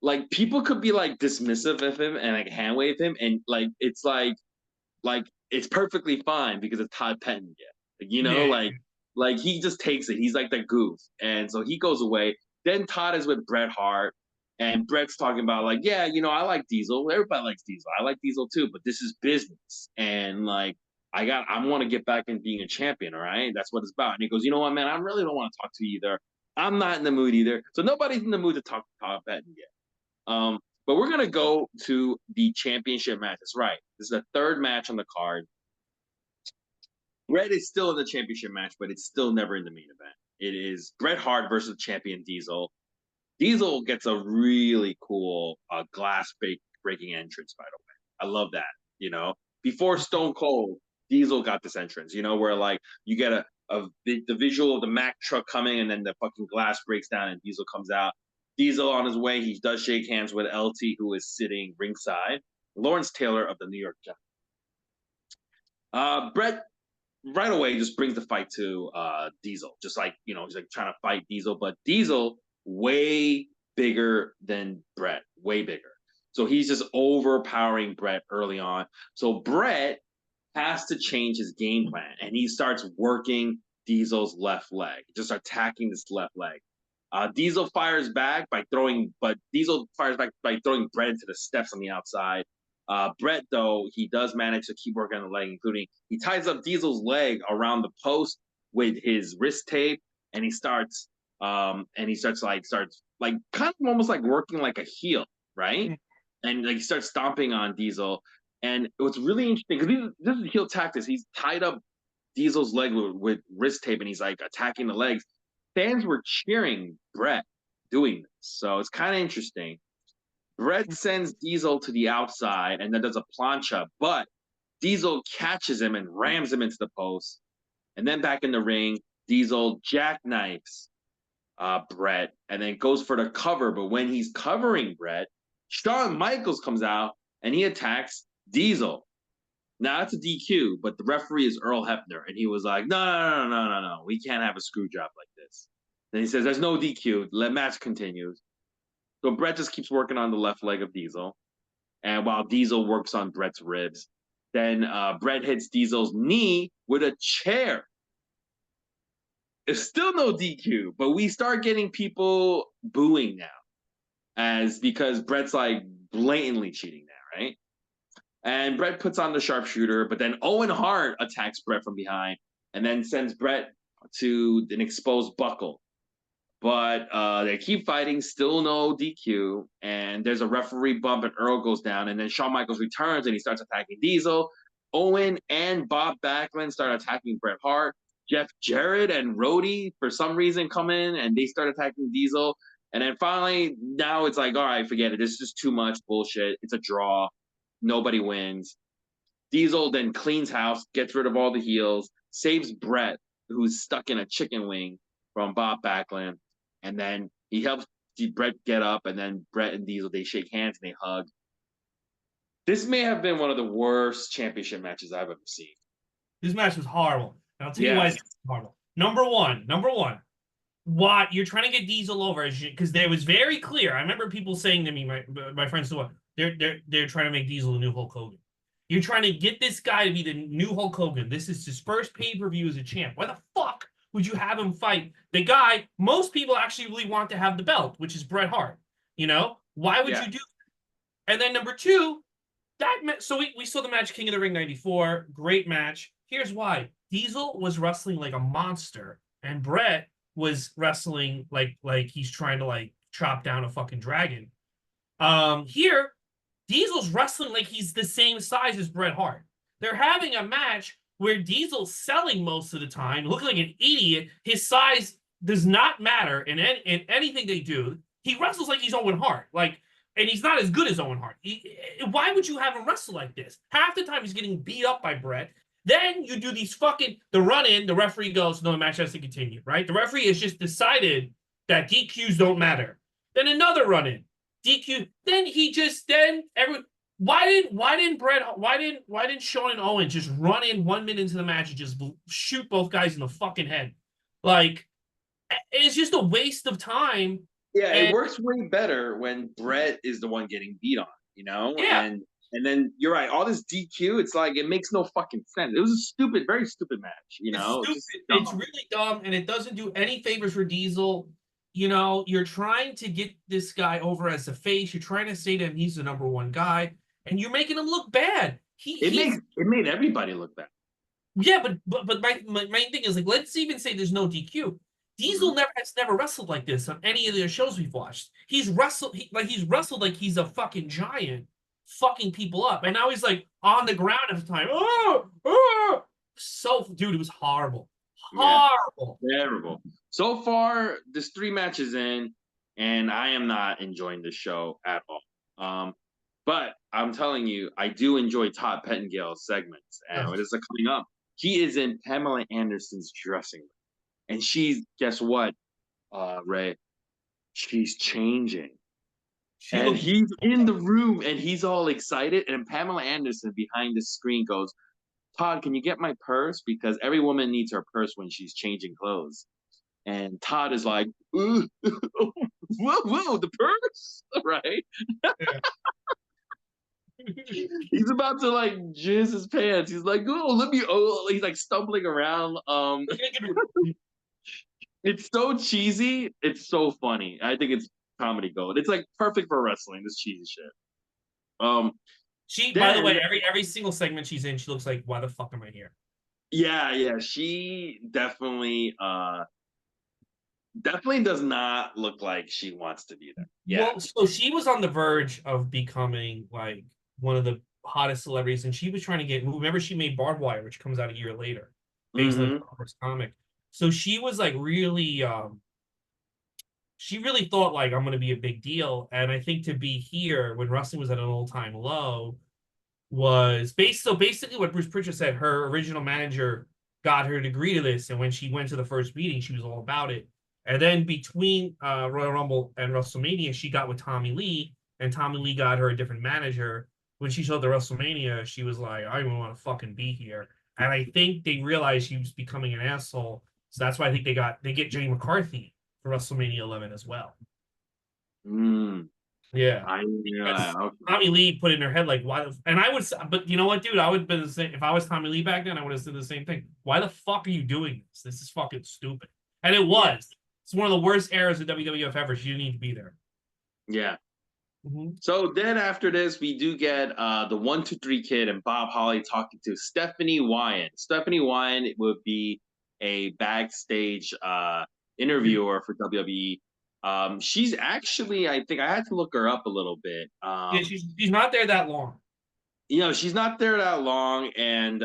like, people could be like dismissive of him and like hand wave him, and like it's perfectly fine because it's Todd Pettengill. Yeah. Like he just takes it. He's like the goof, and so he goes away. Then Todd is with Bret Hart, and Bret's talking about like, yeah, I like Diesel. Everybody likes Diesel. I like Diesel too, but this is business, and like I want to get back in being a champion. All right, that's what it's about. And he goes, you know what, man, I really don't want to talk to you either. I'm not in the mood either. So nobody's in the mood to talk to Todd Pettengill. But we're gonna go to the championship match. That's right. This is the third match on the card. Bret is still in the championship match, but it's still never in the main event. It is Bret Hart versus champion Diesel. Diesel gets a really cool glass breaking entrance, by the way. I love that. Before Stone Cold, Diesel got this entrance, where like you get the visual of the Mack truck coming and then the fucking glass breaks down and Diesel comes out. Diesel on his way, he does shake hands with LT, who is sitting ringside. Lawrence Taylor of the New York Giants. Bret right away just brings the fight to Diesel. Just like, he's like trying to fight Diesel, but Diesel way bigger than Bret, way bigger. So he's just overpowering Bret early on. So Bret has to change his game plan and he starts working Diesel's left leg, just attacking this left leg. Diesel fires back by throwing Bret into the steps on the outside. Brett, though, he does manage to keep working on the leg, including he ties up Diesel's leg around the post with his wrist tape, and he starts like kind of almost like working like a heel, right? And like he starts stomping on Diesel. And what's really interesting, because this is heel tactics, he's tied up Diesel's leg with wrist tape and he's like attacking the legs. Fans were cheering Brett doing this. So it's kind of interesting. Brett sends Diesel to the outside and then does a plancha, but Diesel catches him and rams him into the post. And then back in the ring, Diesel jackknifes Brett and then goes for the cover. But when he's covering Brett, Shawn Michaels comes out and he attacks Diesel. Now that's a DQ, but the referee is Earl Hebner, and he was like, no, we can't have a screw job like this. Then he says, there's no DQ. The match continues. So Brett just keeps working on the left leg of Diesel, and while Diesel works on Brett's ribs, then Brett hits Diesel's knee with a chair. It's still no DQ, but we start getting people booing now, because Brett's like blatantly cheating now, right? And Brett puts on the sharpshooter, but then Owen Hart attacks Brett from behind and then sends Brett to an exposed buckle. But they keep fighting, still no DQ. And there's a referee bump and Earl goes down. And then Shawn Michaels returns and he starts attacking Diesel. Owen and Bob Backlund start attacking Bret Hart. Jeff Jarrett and Rhodey, for some reason, come in and they start attacking Diesel. And then finally, now it's like, all right, forget it. This is just too much bullshit. It's a draw. Nobody wins. Diesel then cleans house, gets rid of all the heels, saves Brett, who's stuck in a chicken wing from Bob Backlund. And then he helps Brett get up, and then Brett and Diesel, they shake hands and they hug. This may have been one of the worst championship matches I've ever seen. This match was horrible. And I'll tell you why it's horrible. Number one, why you're trying to get Diesel over, because there was very clear. I remember people saying to me, my friends, they're trying to make Diesel the new Hulk Hogan. You're trying to get this guy to be the new Hulk Hogan. This is his first pay-per-view as a champ. Why the fuck would you have him fight the guy most people actually really want to have the belt, which is Bret Hart? You know, why would you do that? And then number two, so we saw the match King of the Ring 94, great match. Here's why. Diesel was wrestling like a monster, and Bret was wrestling like he's trying to like chop down a fucking dragon. Here, Diesel's wrestling like he's the same size as Bret Hart. They're having a match where Diesel's selling most of the time, looking like an idiot. His size does not matter in anything they do. He wrestles like he's Owen Hart, and he's not as good as Owen Hart. Why would you have him wrestle like this? Half the time he's getting beat up by Bret. Then you do these the run-in, the referee goes, no, the match has to continue, right? The referee has just decided that DQs don't matter. Then another run-in, DQ. Why didn't Shawn and Owen just run in 1 minute into the match and just shoot both guys in the fucking head? Like, it's just a waste of time. Yeah, it works way better when Bret is the one getting beat on, you know? Yeah. And then you're right, all this DQ, it's like it makes no fucking sense. It was a stupid, very stupid match, you know? It's really dumb, and it doesn't do any favors for Diesel. You know, you're trying to get this guy over as a face. You're trying to say to him he's the number one guy, and you're making him look bad. It made everybody look bad. Yeah, but my main thing is, like, let's even say there's no DQ. Diesel has never wrestled like this on any of the shows we've watched. He's wrestled like he's a fucking giant, fucking people up, and now he's like on the ground every time. Dude, it was horrible. Horrible. Yeah, terrible. So far, there's 3 matches in, and I am not enjoying the show at all. But I'm telling you, I do enjoy Todd Pettingill's segments. And what is coming up? He is in Pamela Anderson's dressing room. And guess what, Ray? She's changing. And he's in the room and he's all excited. And Pamela Anderson behind the screen goes, Todd, can you get my purse? Because every woman needs her purse when she's changing clothes. And Todd is like, whoa, the purse, right? Yeah. He's about to like jizz his pants. He's like, he's like stumbling around. It's so cheesy. It's so funny. I think it's comedy gold. It's like perfect for wrestling, this cheesy shit. She, by the way, Then, every single segment she's in, she looks like, why the fuck am I here? yeah, she definitely does not look like she wants to be there. Yeah. Well, so she was on the verge of becoming like one of the hottest celebrities, and she was trying to get. Remember, she made Barbed Wire, which comes out a year later, based on the Mm-hmm. first comic. So she was like really, she really thought like I'm going to be a big deal, and I think to be here when wrestling was at an all-time low was based. So basically, what Bruce Pritchard said, her original manager got her to agree to this, and when she went to the first meeting, she was all about it. And then between Royal Rumble and WrestleMania, she got with Tommy Lee, and Tommy Lee got her a different manager. When she showed the WrestleMania, she was like, "I don't even want to fucking be here." And I think they realized she was becoming an asshole, so that's why I think they get Jenny McCarthy for WrestleMania 11 as well. Mm, Yeah, I knew because that. Okay. Tommy Lee put in her head like, why the and I would, but you know what, dude, I would have been the same if I was Tommy Lee back then. I would have said the same thing. Why the fuck are you doing this? This is fucking stupid. And it Yeah. was. It's one of the worst eras of WWF ever. She didn't need to be there. Yeah. Mm-hmm. So then after this, we do get the 1-2-3 Kid and Bob Holly talking to Stephanie Wyan. Stephanie Wyan would be a backstage interviewer for WWE. She's actually, I think I had to look her up a little bit. Yeah, she's not there that long. She's not there that long, and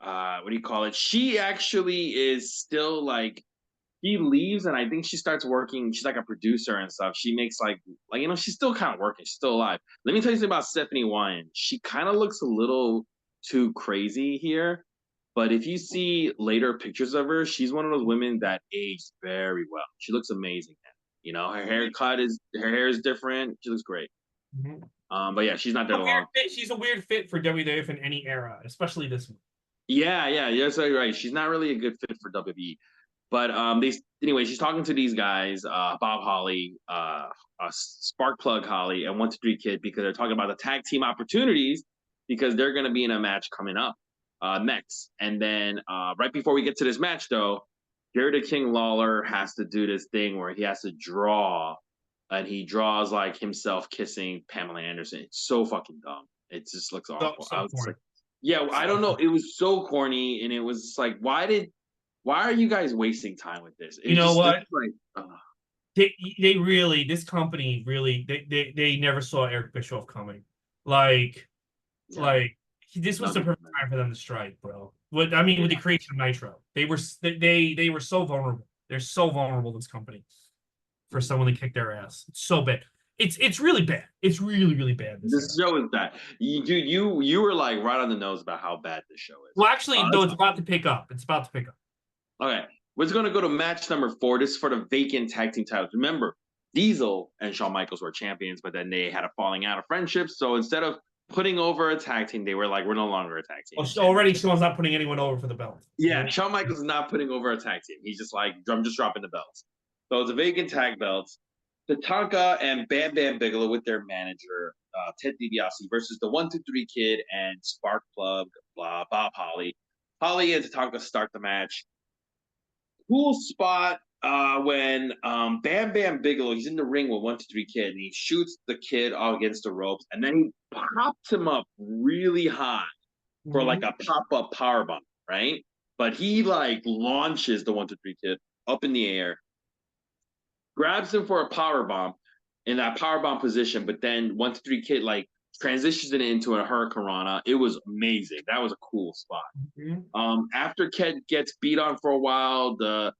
what do you call it? She actually is still like she leaves, and I think she starts working. She's like a producer and stuff. She makes she's still kind of working. She's still alive. Let me tell you something about Stephanie Wyan. She kind of looks a little too crazy here, but if you see later pictures of her, she's one of those women that aged very well. She looks amazing. Her hair is different. She looks great. Mm-hmm. But yeah, she's not there A weird long. fit. She's a weird fit for WWF in any era, especially this one. Yeah, you're so right. She's not really a good fit for WWE. But anyway, she's talking to these guys, Bob Holly, Sparkplug Holly, and 1-2-3 Kid, because they're talking about the tag team opportunities because they're going to be in a match coming up next. And then right before we get to this match, though, Jerry the King Lawler has to do this thing where he has to draw, and he draws like himself kissing Pamela Anderson. It's so fucking dumb. It just looks So awful. I so was just corny. like, yeah, I So don't know. corny. It was so corny, and it was just like, why are you guys wasting time with this? You It know just this what? is like They really, this company really, they never saw Eric Bischoff coming. Like yeah, like this was the nothing. perfect time for them to strike, bro. What I mean Yeah. with the creation of Nitro, they were so vulnerable. They're so vulnerable. This company for someone to kick their ass. It's so bad. It's really bad. It's really bad this This era. show is bad. You were like right on the nose about how bad this show is. Well, actually, no, That's it's about to pick up. It's about to pick up. okay. We're going to go to match number 4. This is for the vacant tag team titles. Remember, Diesel and Shawn Michaels were champions, but then they had a falling out of friendship. So instead of putting over a tag team, they were like, we're no longer a tag team. Well, already Sean's not putting anyone over for the belt. Yeah, Shawn Michaels is not putting over a tag team. He's just like, I'm just dropping the belts. So it's a vacant tag belts. Tatanka and Bam Bam Bigelow with their manager, Ted DiBiase, versus the 1-2-3 Kid and Sparkplug, Bob Holly. Holly and Tatanka start the match. Cool spot when Bam Bam Bigelow, he's in the ring with 1-2-3 Kid, and he shoots the kid all against the ropes, and then he pops him up really high for like a pop-up power bomb, right? But he like launches the 1-2-3 Kid up in the air, grabs him for a power bomb in that power bomb position, but then 1-2-3 Kid like transitions it into a Hurricane Rana. It was amazing. That was a cool spot. After Kid gets beat on for a while, the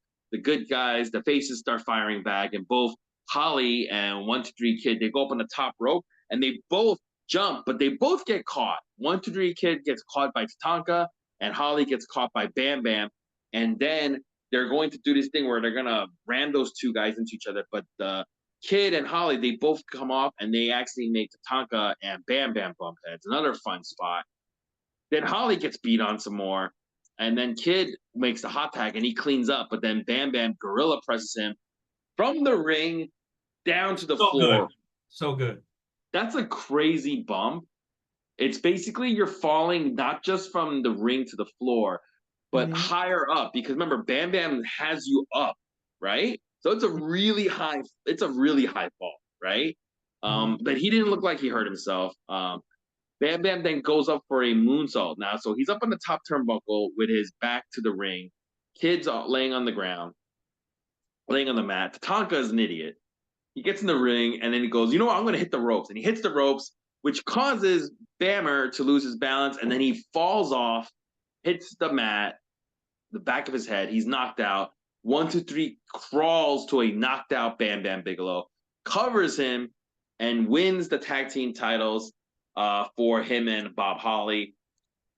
good guys, the faces start firing back, and both Holly and 1-2-3 Kid, they go up on the top rope and they both jump, but they both get caught. 1-2-3 Kid gets caught by Tatanka, and Holly gets caught by Bam Bam, and then they're going to do this thing where they're gonna ram those two guys into each other, but the Kid and Holly, they both come off and they actually make Tatanka and Bam Bam bump heads. Another fun spot. Then Holly gets beat on some more. And then Kid makes the hot tag and he cleans up. But then Bam Bam gorilla presses him from the ring down to the So good. floor. So good. That's a crazy bump. It's basically you're falling not just from the ring to the floor, but higher up. Because remember, Bam Bam has you up, right? So it's a really high fall, right? But he didn't look like he hurt himself. Bam Bam then goes up for a moonsault now. So he's up on the top turnbuckle with his back to the ring. Kids are laying on the ground, laying on the mat. Tatanka is an idiot. He gets in the ring and then he goes, you know what? I'm going to hit the ropes. And he hits the ropes, which causes Bammer to lose his balance. And then he falls off, hits the mat, the back of his head. He's knocked out. 1, 2, 3 crawls to a knocked out Bam Bam Bigelow, covers him, and wins the tag team titles for him and Bob Holly.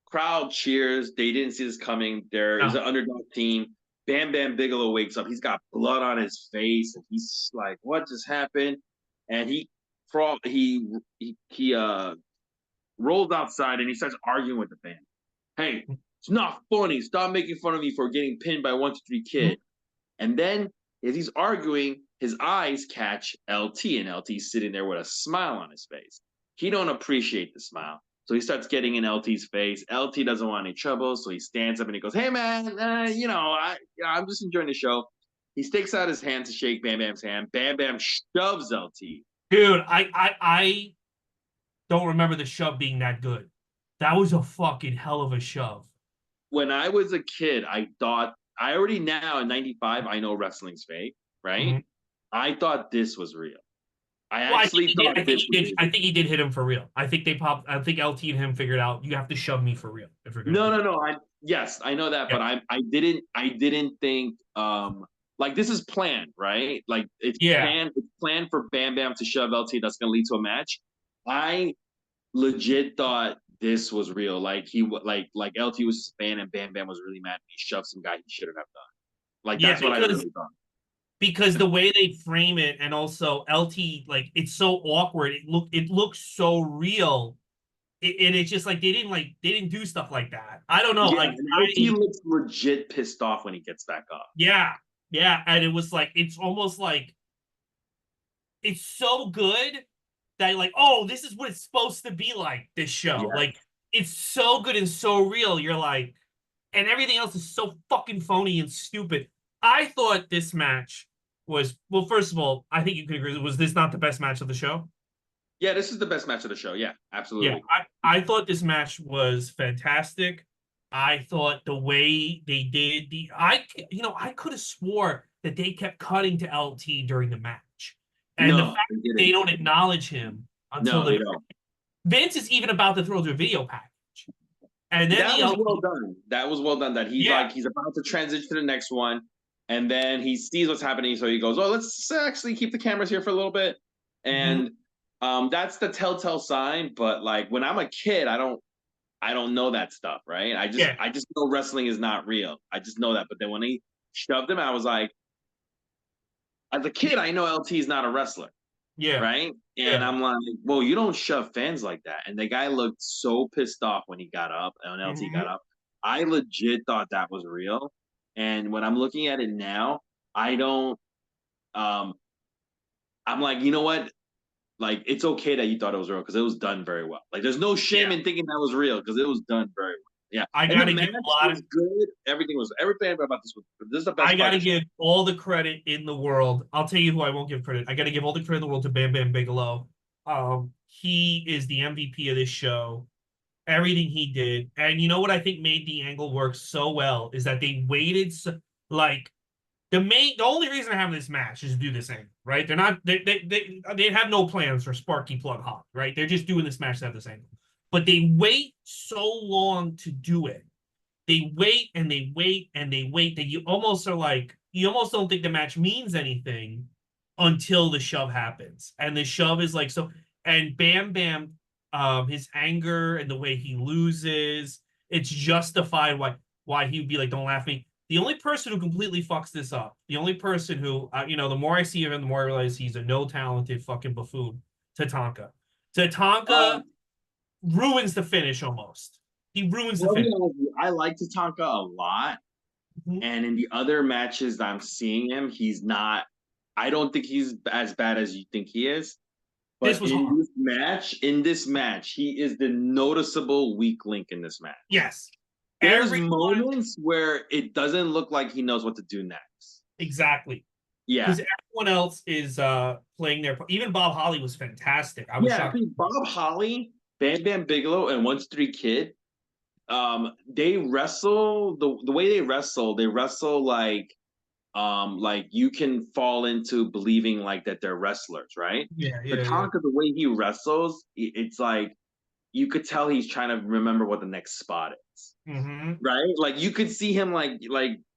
Crowd cheers. They didn't see this coming. There is an underdog team. Bam Bam Bigelow wakes up. He's got blood on his face, and he's like, "What just happened?" And he rolls outside and he starts arguing with the fans. Hey, it's not funny. Stop making fun of me for getting pinned by 1, 2, 3 Kid. And then as he's arguing, his eyes catch LT, and LT's sitting there with a smile on his face. He don't appreciate the smile. So he starts getting in LT's face. LT doesn't want any trouble, so he stands up and he goes, "Hey man, I'm just enjoying the show." He sticks out his hand to shake Bam Bam's hand. Bam Bam shoves LT. Dude, I don't remember the shove being that good. That was a fucking hell of a shove. When I was a kid, I thought I already now in '95 I know wrestling's fake, right? Mm-hmm. I thought this was real. I think he did hit him for real. I think LT and him figured out you have to shove me for real. If we're no. Yes, I know that, but I didn't think like this is planned, right? Like it's planned for Bam Bam to shove LT. That's gonna lead to a match. I legit thought this was real. Like like LT was just a fan and Bam Bam was really mad. He shoved some guy he shouldn't have done. Like that's what I really thought. Because the way they frame it, and also LT, like it's so awkward. It looks so real, and it's just like they didn't do stuff like that. I don't know. Yeah, like LT looks legit pissed off when he gets back up. Yeah, and it was like it's almost like it's so good that like, oh, this is what it's supposed to be like. This show, like it's so good and so real. You're like, and everything else is so fucking phony and stupid. I thought this match was, well, first of all, I think you could agree. Was this not the best match of the show? Yeah, this is the best match of the show. Yeah, absolutely. Yeah, I thought this match was fantastic. I thought the way they did I could have swore that they kept cutting to LT during the match. And the fact that they don't acknowledge him until they don't. Vince is even about to throw their video package. And then that was well done. That was well done. That he's about to transition to the next one. And then he sees what's happening, so he goes, "Oh, let's actually keep the cameras here for a little bit." And that's the telltale sign. But like when I'm a kid, I don't know that stuff, right? I just know wrestling is not real. I just know that. But then when he shoved him, I was like, as a kid, I know LT is not a wrestler. Yeah. Right. And I'm like, well, you don't shove fans like that. And the guy looked so pissed off when he got up, and when LT got up. I legit thought that was real. And when I'm looking at it now, I don't I'm like, you know what? Like, it's okay that you thought it was real because it was done very well. Like, there's no shame in thinking that was real because it was done very well. Yeah, I gotta give a lot of good. Everything about this was this is the best. I gotta give all the credit in the world. I'll tell you who I won't give credit. I gotta give all the credit in the world to Bam Bam Bigelow. He is the MVP of this show. Everything he did, and you know what I think made the angle work so well is that they waited. Like the only reason I have this match is to do this angle, right? They're not they have no plans for Sparky Plug Hawk, right? They're just doing this match to have this angle. But they wait so long to do it. They wait and they wait and they wait that you almost don't think the match means anything until the shove happens. And the shove is like so. And Bam Bam, his anger and the way he loses, it's justified why he would be like, "Don't laugh at me." The only person who completely fucks this up, the only person who, the more I see him, the more I realize he's a no-talented fucking buffoon, Tatanka. Tatanka ruins the finish almost. He ruins the finish. I like Tatanka a lot. And in the other matches that I'm seeing him, he's not. I don't think he's as bad as you think he is. But in this match, he is the noticeable weak link in this match. Yes. There's moments where it doesn't look like he knows what to do next. Exactly. Yeah. because everyone else is playing their. Even Bob Holly was fantastic. I was Yeah, shocked. see, Bob Holly, Bam Bam Bigelow, and 1-3 Kid, they wrestle the way they wrestle like you can fall into believing like that they're wrestlers, right? Yeah, yeah, yeah. Tatanka, the way he wrestles, it's like you could tell he's trying to remember what the next spot is, Mm-hmm. right? Like you could see him like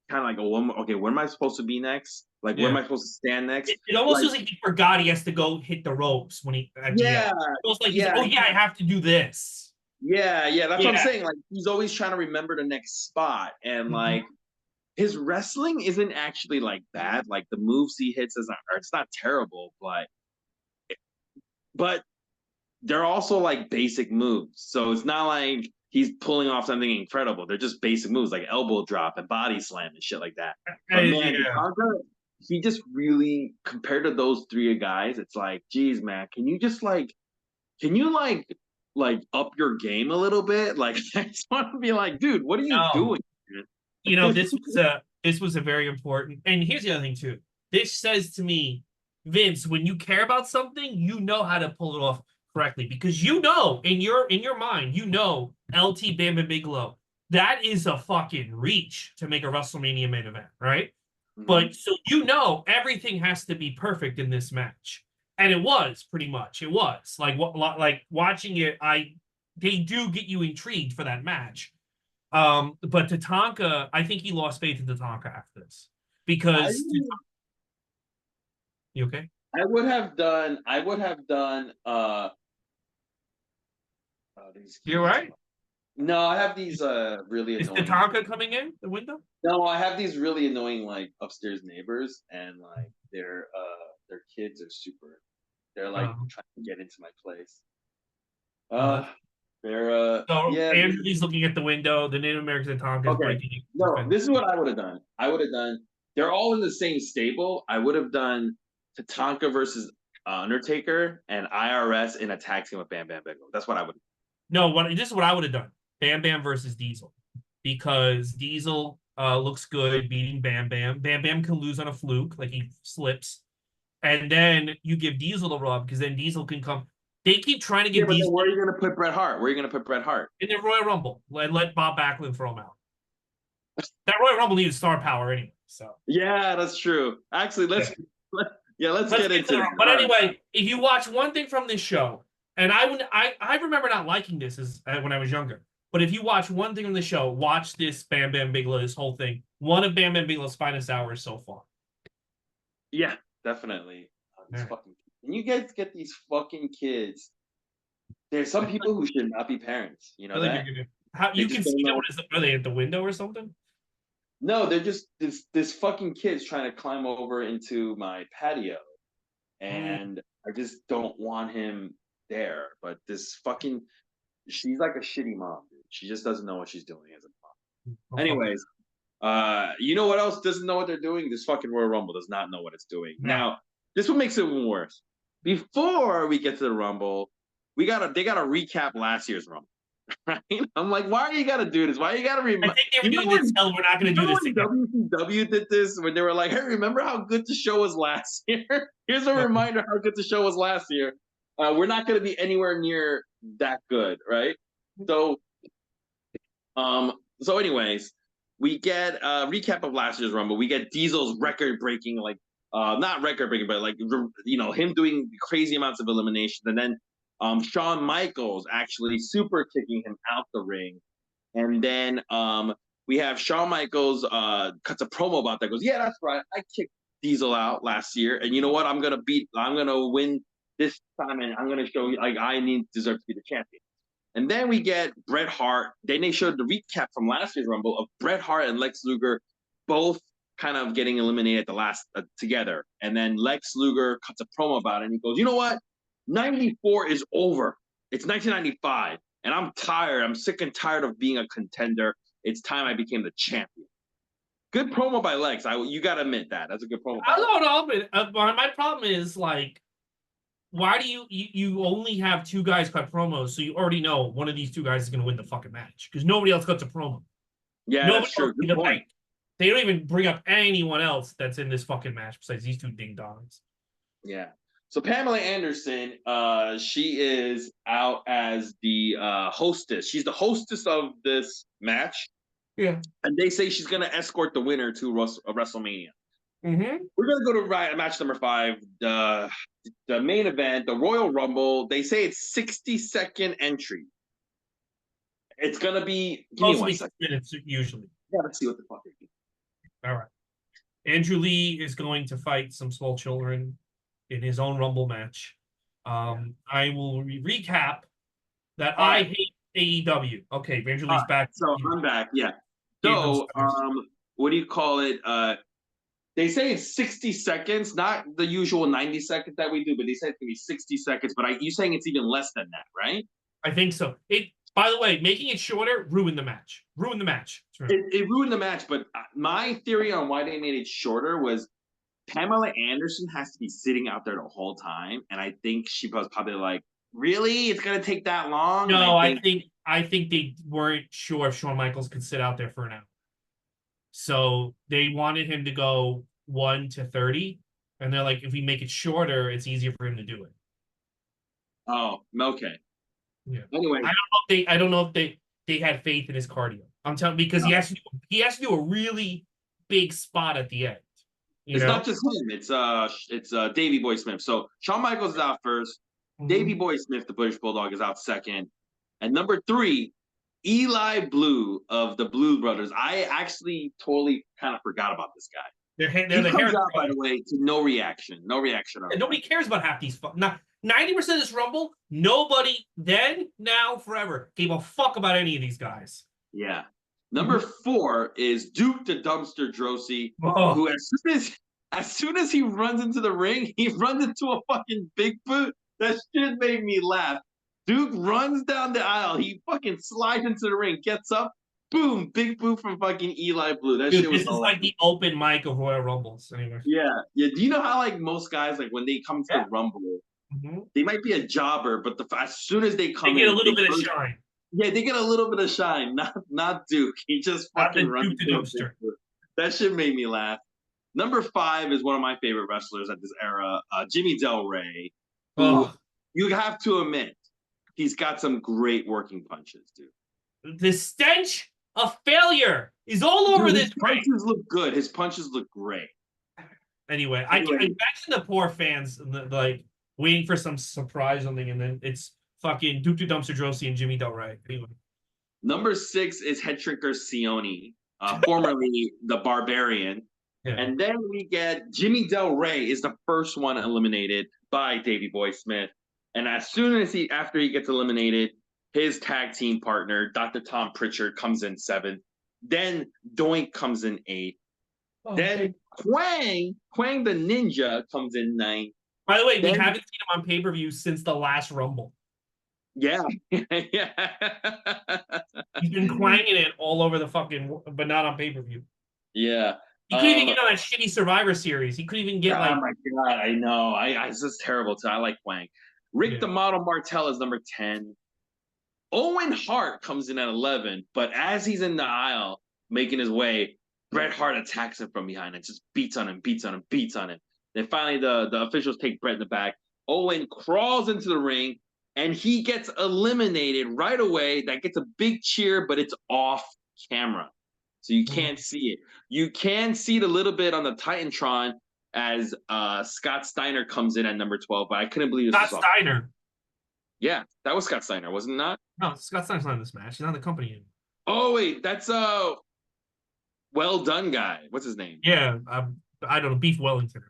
kind of like, oh, okay, where am I supposed to be next? Like where am Yeah. I supposed to stand next? It almost Like feels like he forgot he has to go hit the ropes when he at the end. yeah, It feels like he's yeah, oh yeah, I have to do this. yeah. That's what I'm Yeah. saying. Like he's always trying to remember the next spot, and Mm-hmm. like his wrestling isn't actually like bad. Like the moves he hits isn't, or it's not terrible, but they're also like basic moves. So it's not like he's pulling off something incredible. They're just basic moves like elbow drop and body slam and shit like that. But man, Yeah. Tatanka, he just really compared to those three guys, it's like, geez, man, can you just can you up your game a little bit? Like I just want to be like, dude, what are you No. doing? This was a very important. And here's the other thing too. This says to me, Vince, when you care about something, you know how to pull it off correctly because you know in your mind, you know LT Bam Bam Bigelow. That is a fucking reach to make a WrestleMania main event, right? Mhm. But so you know everything has to be perfect in this match. And it was pretty much. It was like what like watching it, they do get you intrigued for that match. But Tatanka, I think he lost faith in Tatanka after this I because you okay? I would have done these You're keys. right. No, I have these really Is annoying Tatanka coming in the window? no, I have these really annoying like upstairs neighbors, and like their kids are super, they're like Oh, trying to get into my place. oh, Uh that's they're so. yeah, Andrew's looking at the window. The Native American Tatanka is okay. breaking his No, fence. this is what I would have done. I would have done, they're all in the same stable. I would have done Tatanka versus Undertaker and IRS in a tag team with Bam Bam Bigelow. That's what I would. No, what this is what I would have done. Bam Bam versus Diesel. Because Diesel looks good beating Bam Bam. Bam Bam can lose on a fluke, like he slips. And then you give Diesel the rub because then Diesel can come. They keep trying to Yeah, give but then Diesel where are you gonna put Bret Hart? Where are you gonna put Bret Hart? in the Royal Rumble and let Bob Backlund throw him out. That Royal Rumble needs star power anyway. So Yeah, that's true. Actually, yeah. let's Let's get get to into the that. Rumble. But All right. anyway, if you watch one thing from this show, and I remember not liking this as when I was younger. But if you watch one thing from the show, watch this Bam Bam Bigelow, this whole thing. One of Bam Bam Bigelow's finest hours so far. Yeah, definitely. All These right. fucking and you guys get these fucking kids. There's some people who should not be parents. You I know feel like you're that? gonna how They you can just see don't them. know. Are they at the window or something? No, they're just this fucking kid's trying to climb over into my patio, Mm, and I just don't want him there. But this fucking she's like a shitty mom, dude. She just doesn't know what she's doing as a oh, mom. fuck it. Anyways, you know what else doesn't know what they're doing? This fucking Royal Rumble does not know what it's doing. No. Now, this what makes it even worse. Before we get to the Rumble, they gotta recap last year's Rumble. Right? I'm like, why are you gotta do this? Why you gotta I remind? think they were doing this. Hell, we're not going to do this When again. WCW did this, when they were like, "Hey, remember how good the show was last year? Here's a reminder how good the show was last year. We're not going to be anywhere near that good, right?" So, anyways, we get a recap of last year's Rumble. We get Diesel's record-breaking, like, not record-breaking, but like, him doing crazy amounts of eliminations, and then Shawn Michaels actually super kicking him out the ring. And then we have Shawn Michaels cuts a promo about that. Goes, yeah, that's right. I kicked Diesel out last year, and you know what? I'm gonna win this time, and I'm gonna show you like I deserve to be the champion. And then we get Bret Hart. Then they showed the recap from last year's Rumble of Bret Hart and Lex Luger both kind of getting eliminated at the last together. And then Lex Luger cuts a promo about it, and he goes, you know what? 94 is over. It's 1995. And I'm tired. I'm sick and tired of being a contender. It's time I became the champion. Good promo by Lex. You got to admit that. That's a good promo by I Lex. don't know, but my problem is like, why do you only have two guys cut promos, so you already know one of these two guys is going to win the fucking match because nobody else cuts a promo. Yeah, Nobody that's else true. in Good the point. bank. They don't even bring up anyone else that's in this fucking match besides these two ding dongs. Yeah. So Pamela Anderson, she is out as the hostess. She's the hostess of this match, Yeah. and they say she's gonna escort the winner to WrestleMania. Mm-hmm. We're gonna go to match number 5, the main event, the Royal Rumble. They say it's 60-second entry. It's gonna be. Give me Supposed to one be second. 6 minutes usually. Yeah, let's see what the fuck they do. All right. Andrew Lee is going to fight some small children in his own Rumble match. I will recap that All I right. hate AEW. Okay, Andrew Lee's back. So I'm back. Yeah. Gave them So, stars. what do you call it? They say it's 60 seconds, not the usual 90 seconds that we do, but they said it's gonna be 60 seconds. But you saying it's even less than that, right? I think so. By the way, making it shorter ruined the match. Ruined the match. It ruined the match, but my theory on why they made it shorter was Pamela Anderson has to be sitting out there the whole time, and I think she was probably like, "Really, it's gonna take that long?" And No, I think they weren't sure if Shawn Michaels could sit out there for an hour. So they wanted him to go 1 to 30. And they're like, if we make it shorter, it's easier for him to do it. Oh, okay. Yeah. Anyway, I don't know if they had faith in his cardio. I'm telling because no. he has to do a really big spot at the end. It's not just him. It's Davey Boy Smith. So Shawn Michaels is out 1st. Mhm. Davey Boy Smith, the British Bulldog, is out 2nd. And number 3, Eli Blue of the Blue Brothers. I actually totally kind of forgot about this guy. They're He the comes hair out, by the way, to no reaction. No reaction. and nobody cares about half these. Not 90% of this Rumble, nobody then, now, forever gave a fuck about any of these guys. Yeah. Number 4 is Duke the Dumpster Droese, Oh. who as soon as he runs into the ring, he runs into a fucking Bigfoot. That shit made me laugh. Duke runs down the aisle. He fucking slides into the ring, gets up, boom, big boot from fucking Eli Blue. That Dude, shit was this is like the open mic of Royal Rumbles. Anyway. Yeah. Do you know how like most guys like when they come to the Rumble, they might be a jobber, but as soon as they come they get in, a little bit of shine. Yeah, they get a little bit of shine. Not Duke. He just fucking runs the dumpster. That shit made me laugh. Number 5 is one of my favorite wrestlers at this era, Jimmy Del Rey. Who you have to admit, he's got some great working punches, dude. The stench of failure is all over this. His punches look good. His punches look great. Anyway, I can imagine the poor fans like waiting for some surprise or something, and then it's fucking Duke the Dumpster Droese and Jimmy Del Rey. Anyway. Number 6 is Head Shrinker Sione, formerly the Barbarian. Yeah. And then we get Jimmy Del Rey is the first one eliminated by Davey Boy Smith. And as soon as after he gets eliminated, his tag team partner, Dr. Tom Pritchard, comes in 7th. Then Doink comes in 8th. Then Quang the Ninja comes in 9th. By the way, we haven't seen him on pay-per-view since the last Rumble. Yeah. Yeah. He's been clanging it all over the fucking, but not on pay-per-view. Yeah. He couldn't even get on that shitty Survivor Series. He couldn't even get Oh my god, I know. It's just terrible too. I like Quang. Rick the Model Martel is number 10. Owen Hart comes in at 11, but as he's in the aisle making his way, Bret Hart attacks him from behind and just beats on him. Then finally the officials take Bret in the back. Owen crawls into the ring and he gets eliminated right away. That gets a big cheer, but it's off camera. So you can't see it. You can see it a little bit on the Titantron as Scott Steiner comes in at number 12, but I couldn't believe this was Scott Steiner. Yeah, that was Scott Steiner, wasn't it not? No, Scott Steiner's not in this match. He's not in the company anymore. Oh, wait, that's Well Done guy. What's his name? Yeah, I don't know. Beef Wellington.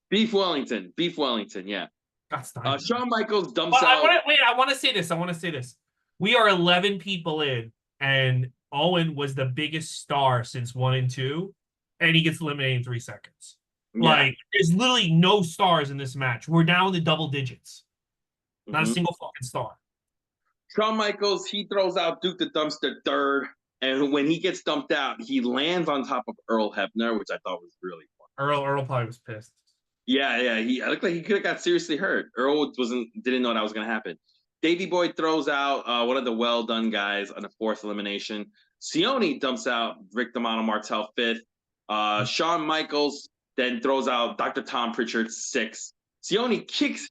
Beef Wellington, yeah. Scott Steiner. Shawn Michaels dumps out. I want to say this. We are 11 people in, and Owen was the biggest star since 1 and 2, and he gets eliminated in 3 seconds. Yeah. Like, there's literally no stars in this match. We're now in the double digits. Not a single fucking star. Shawn Michaels, he throws out Duke the Dumpster 3rd, and when he gets dumped out, he lands on top of Earl Hebner, which I thought was really fun. Earl probably was pissed. Yeah. He looked like he could have got seriously hurt. Earl didn't know that was going to happen. Davey Boy throws out one of the Well Done guys on the 4th elimination. Sione dumps out Rick the Model Martel 5th. Shawn Michaels then throws out Dr. Tom Pritchard 6. Sione kicks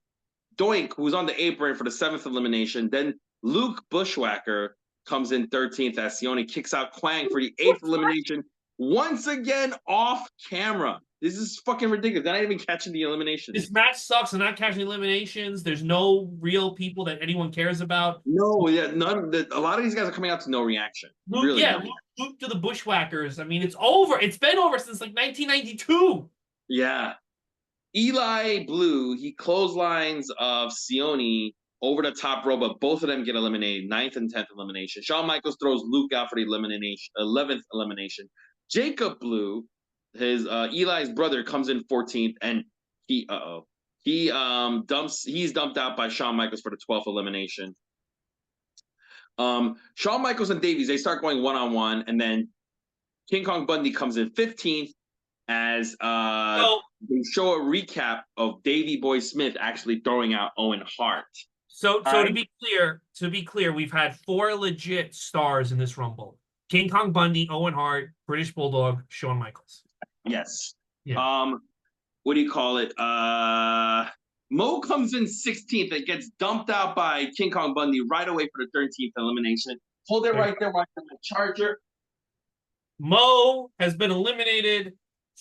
Doink, who's on the apron for the 7th elimination. Then Luke Bushwhacker comes in 13th as Sione kicks out Quang for the 8th elimination. Once again, off camera. This is fucking ridiculous. They're not even catching the elimination. This match sucks. They're not catching eliminations. There's no real people that anyone cares about. No, yeah, none. A lot of these guys are coming out to no reaction. Luke, Really, yeah, Luke to the Bushwhackers. I mean, it's over. It's been over since like 1992. Yeah. Eli Blue, he clotheslines of Sione over the top rope, but both of them get eliminated. 9th and 10th elimination. Shawn Michaels throws Luke out for the 11th elimination. Jacob Blue, his Eli's brother, comes in 14th, and he's dumped out by Shawn Michaels for the 12th elimination. Shawn Michaels and Davies, they start going one-on-one, and then King Kong Bundy comes in 15th as they show a recap of Davey Boy Smith actually throwing out Owen Hart. So to be clear, we've had 4 legit stars in this Rumble. King Kong Bundy, Owen Hart, British Bulldog, Shawn Michaels. Yes. Yeah. What do you call it? Mo comes in 16th and gets dumped out by King Kong Bundy right away for the 13th elimination. Hold it right there, watch the charger. Mo has been eliminated.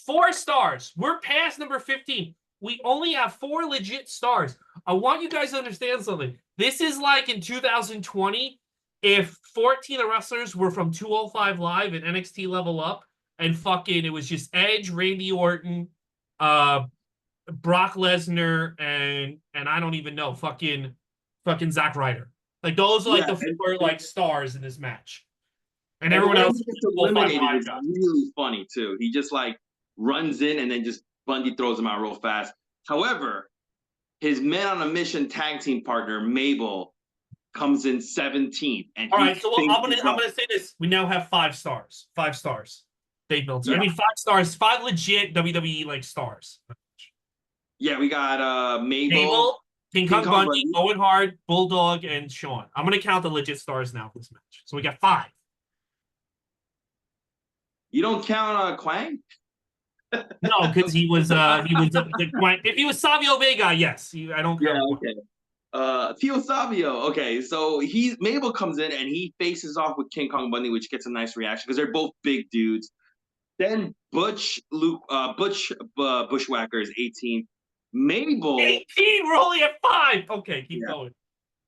4 stars. We're past number 15. We only have 4 legit stars. I want you guys to understand something. This is like in 2020, if 14 wrestlers were from 205 Live and NXT Level Up, and fucking it was just Edge, Randy Orton, Brock Lesnar, and I don't even know, fucking Zack Ryder. Like those are like the 4 like stars in this match. And everyone else gets eliminated is really funny too. He just like runs in and then just Bundy throws him out real fast. However, his Men on a Mission tag team partner Mabel comes in 17th. And all right, so I'm gonna say this: we now have 5 stars. 5 stars. Dave Meltzer. Yeah. I mean, 5 stars, 5 legit WWE like stars. Yeah, we got Mabel, King Kong Bundy, Owen Hart, Bulldog, and Shawn. I'm gonna count the legit stars now for this match. So we got 5. You don't count Quang? No, because he was if he was Savio Vega, yes. I don't count. Yeah, okay. Tio Savio. Okay, so Mabel comes in and he faces off with King Kong Bundy, which gets a nice reaction because they're both big dudes. Then Bushwhacker is 18. Mabel 18. We're only at 5. Okay, keep going.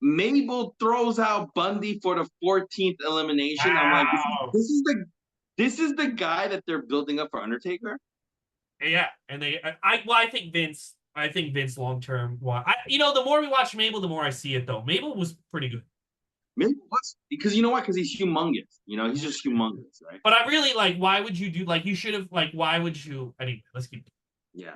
Mabel throws out Bundy for the 14th elimination. Wow. I'm like, this is the guy that they're building up for Undertaker. Yeah, and I think Vince long term. The more we watch Mabel, the more I see it though. Mabel was pretty good. Mabel was because you know what? Because he's humongous. He's just humongous, right? But I really like. Why would you do like? You should have like. Why would you? Anyway, let's keep. Yeah.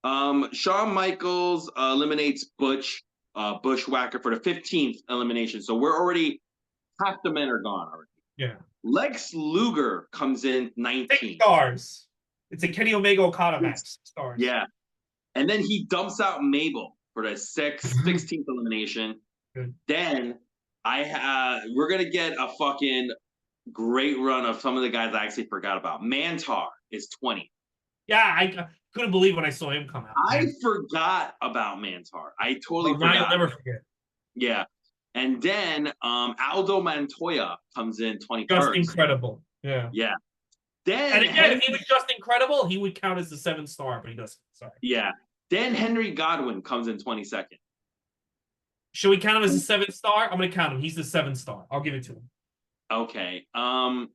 Shawn Michaels eliminates Bushwhacker for the 15th elimination. So we're already half the men are gone already. Yeah. Lex Luger comes in 19. 6 stars. It's a Kenny Omega Okada match. 6 stars. Yeah. And then he dumps out Mabel for the 16th elimination. Good. Then we're gonna get a fucking great run of some of the guys I actually forgot about. Mantar is 20. Yeah, I couldn't believe when I saw him come out. I forgot about Mantar. I totally forgot. You'll never forget. Yeah. And then Aldo Montoya comes in 21st. Just incredible. Yeah. Yeah. Then and again, if he was just incredible, he would count as the 7th star, but he doesn't. Sorry. Yeah. Then Henry Godwin comes in 22nd. Should we count him as a 7th star? I'm going to count him. He's the 7th star. I'll give it to him. Okay. 7th.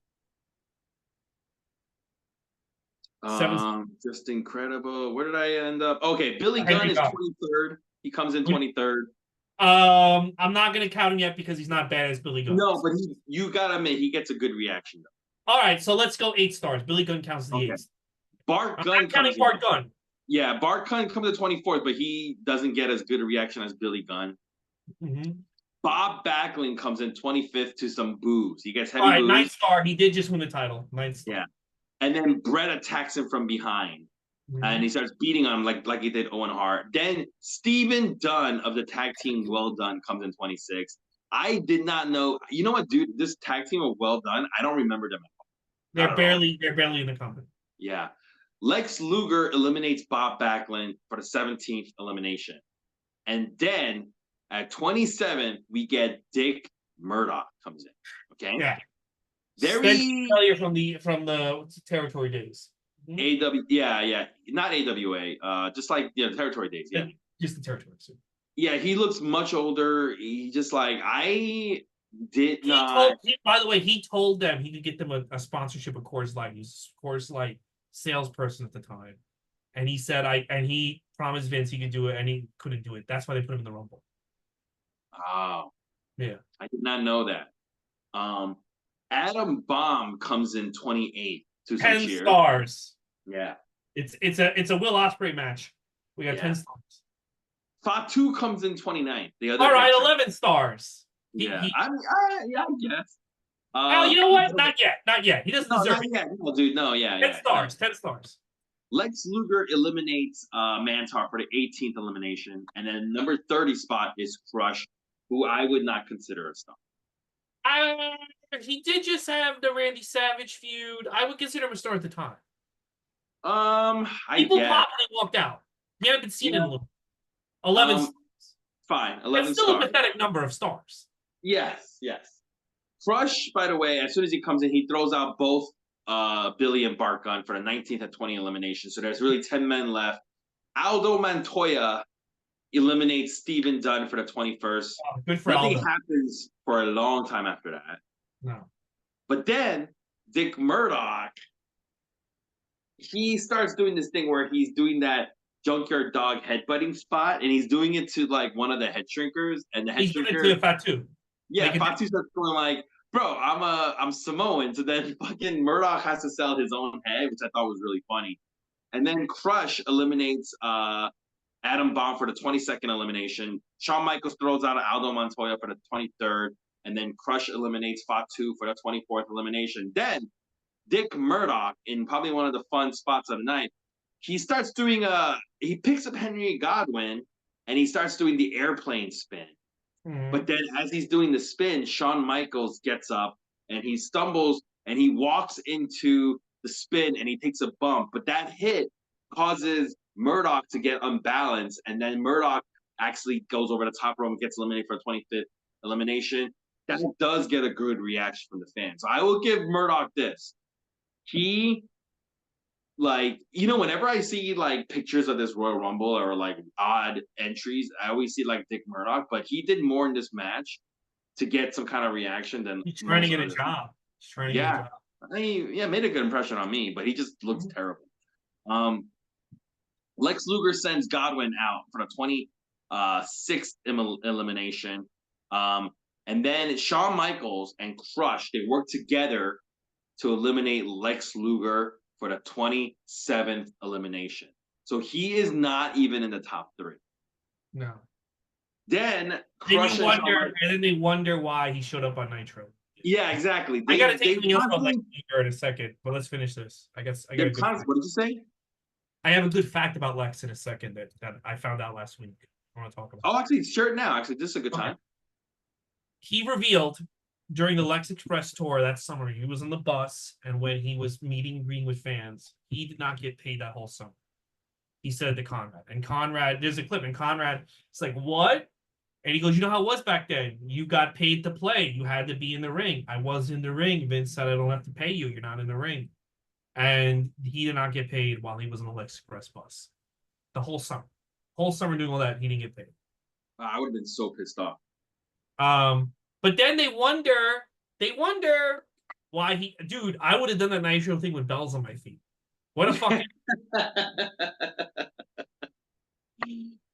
Just incredible. Where did I end up? Okay, Billy Gunn is 23rd. He comes in 23rd. I'm not going to count him yet because he's not bad as Billy Gunn. No, but you got to admit, he gets a good reaction, though. All right, so let's go 8 stars. Billy Gunn counts as the 8th. Bart Gunn. I'm counting Bart Gunn. Yeah, Bart Gunn comes to 24th, but he doesn't get as good a reaction as Billy Gunn. Mm-hmm. Bob Backlund comes in 25th to some boos. He gets heavy boos. All right, boos. 9th star. He did just win the title. 9th star. Yeah. And then Brett attacks him from behind. Mm-hmm. And he starts beating on him like he did Owen Hart. Then Steven Dunn of the tag team Well Done comes in 26th. I did not know. You know what, dude? This tag team of Well Done, I don't remember them at all. They're barely in the company. Yeah. Lex Luger eliminates Bob Backlund for the 17th elimination. And then at 27, we get Dick Murdoch comes in. Okay. Yeah. Stench Very failure from the territory days. Mhm. AW, yeah. Not AWA, just like territory days. Yeah. Just the territory. So. Yeah, he looks much older. He just like I did not. By the way, he told them he could get them a sponsorship of Coors Light. He's a Coors Light salesperson at the time. And he promised Vince he could do it and he couldn't do it. That's why they put him in the Rumble. Oh, Yeah. I did not know that. Adam Bomb comes in 28 to some 10 cheers. stars. Yeah. It's a Will Ospreay match. We got 10 stars. Fatu comes in 29. The other all right, 11 stars. Yeah, I guess. Oh, you know what? Not yet. He doesn't deserve it. No, dude, no, 10 stars. 10 stars. Lex Luger eliminates Mantar for the 18th elimination, and then number 30 spot is Crush, who I would not consider a star. He did just have the Randy Savage feud. I would consider him a star at the time. People probably walked out. You haven't been seen in a little. 11 stars. Fine, 11 It's still stars. a pathetic number of stars. Yes. Crush, by the way, as soon as he comes in, he throws out both Billy and Bart Gunn for the 19th and 20th elimination. So there's really 10 men left. Aldo Montoya eliminates Steven Dunn for the 21st. Oh, good for Nothing Aldo. happens for a long time after that. No. But then Dick Murdoch, he starts doing this thing where he's doing that junkyard dog headbutting spot, and he's doing it to like one of the head shrinkers, and the head He's doing shrinker. it to Fatu. Yeah, Fatu starts going like, "Bro, I'm Samoan." So then fucking Murdoch has to sell his own head, which I thought was really funny. And then Crush eliminates Adam Bomb for the 22nd elimination. Shawn Michaels throws out Aldo Montoya for the 23rd, and then Crush eliminates Fatu for the 24th elimination. Then Dick Murdoch, in probably one of the fun spots of the night, he starts doing he picks up Henry Godwin and he starts doing the airplane spin. Mm-hmm. But then as he's doing the spin, Shawn Michaels gets up and he stumbles and he walks into the spin and he takes a bump. But that hit causes Murdoch to get unbalanced, and then Murdoch actually goes over the top rope and gets eliminated for the 25th elimination. That does get a good reaction from the fans. So I will give Murdoch this. He, like, whenever I see like pictures of this Royal Rumble or like odd entries, I always see like Dick Murdoch, but he did more in this match to get some kind of reaction than he's trying to get a job. He's trying to get a job. Made a good impression on me, but he just looks terrible. Lex Luger sends Godwin out for the 26th elimination. And then Shawn Michaels and Crush, they work together to eliminate Lex Luger for the 27th elimination. So he is not even in the top 3. No. Then Crush and then they wonder why he showed up on Nitro. Yeah, exactly. I gotta take something else about Lex Luger in a second, but let's finish this. I guess I got. What did you say? I have a good fact about Lex in a second that I found out last week. I want to talk about. Oh, actually, share it now. Actually, this is a good time. He revealed during the Lex Express tour that summer, he was on the bus, and when he was meeting green with fans, he did not get paid that whole summer. He said to Conrad, and Conrad, there's a clip, and Conrad, it's like, what? And he goes, you know how it was back then? You got paid to play. You had to be in the ring. I was in the ring. Vince said, I don't have to pay you. You're not in the ring. And he did not get paid while he was on the Lex Express bus. The whole summer. Whole summer doing all that, he didn't get paid. I would have been so pissed off. But then they wonder why dude, I would have done that Nitro thing with bells on my feet. What a fucking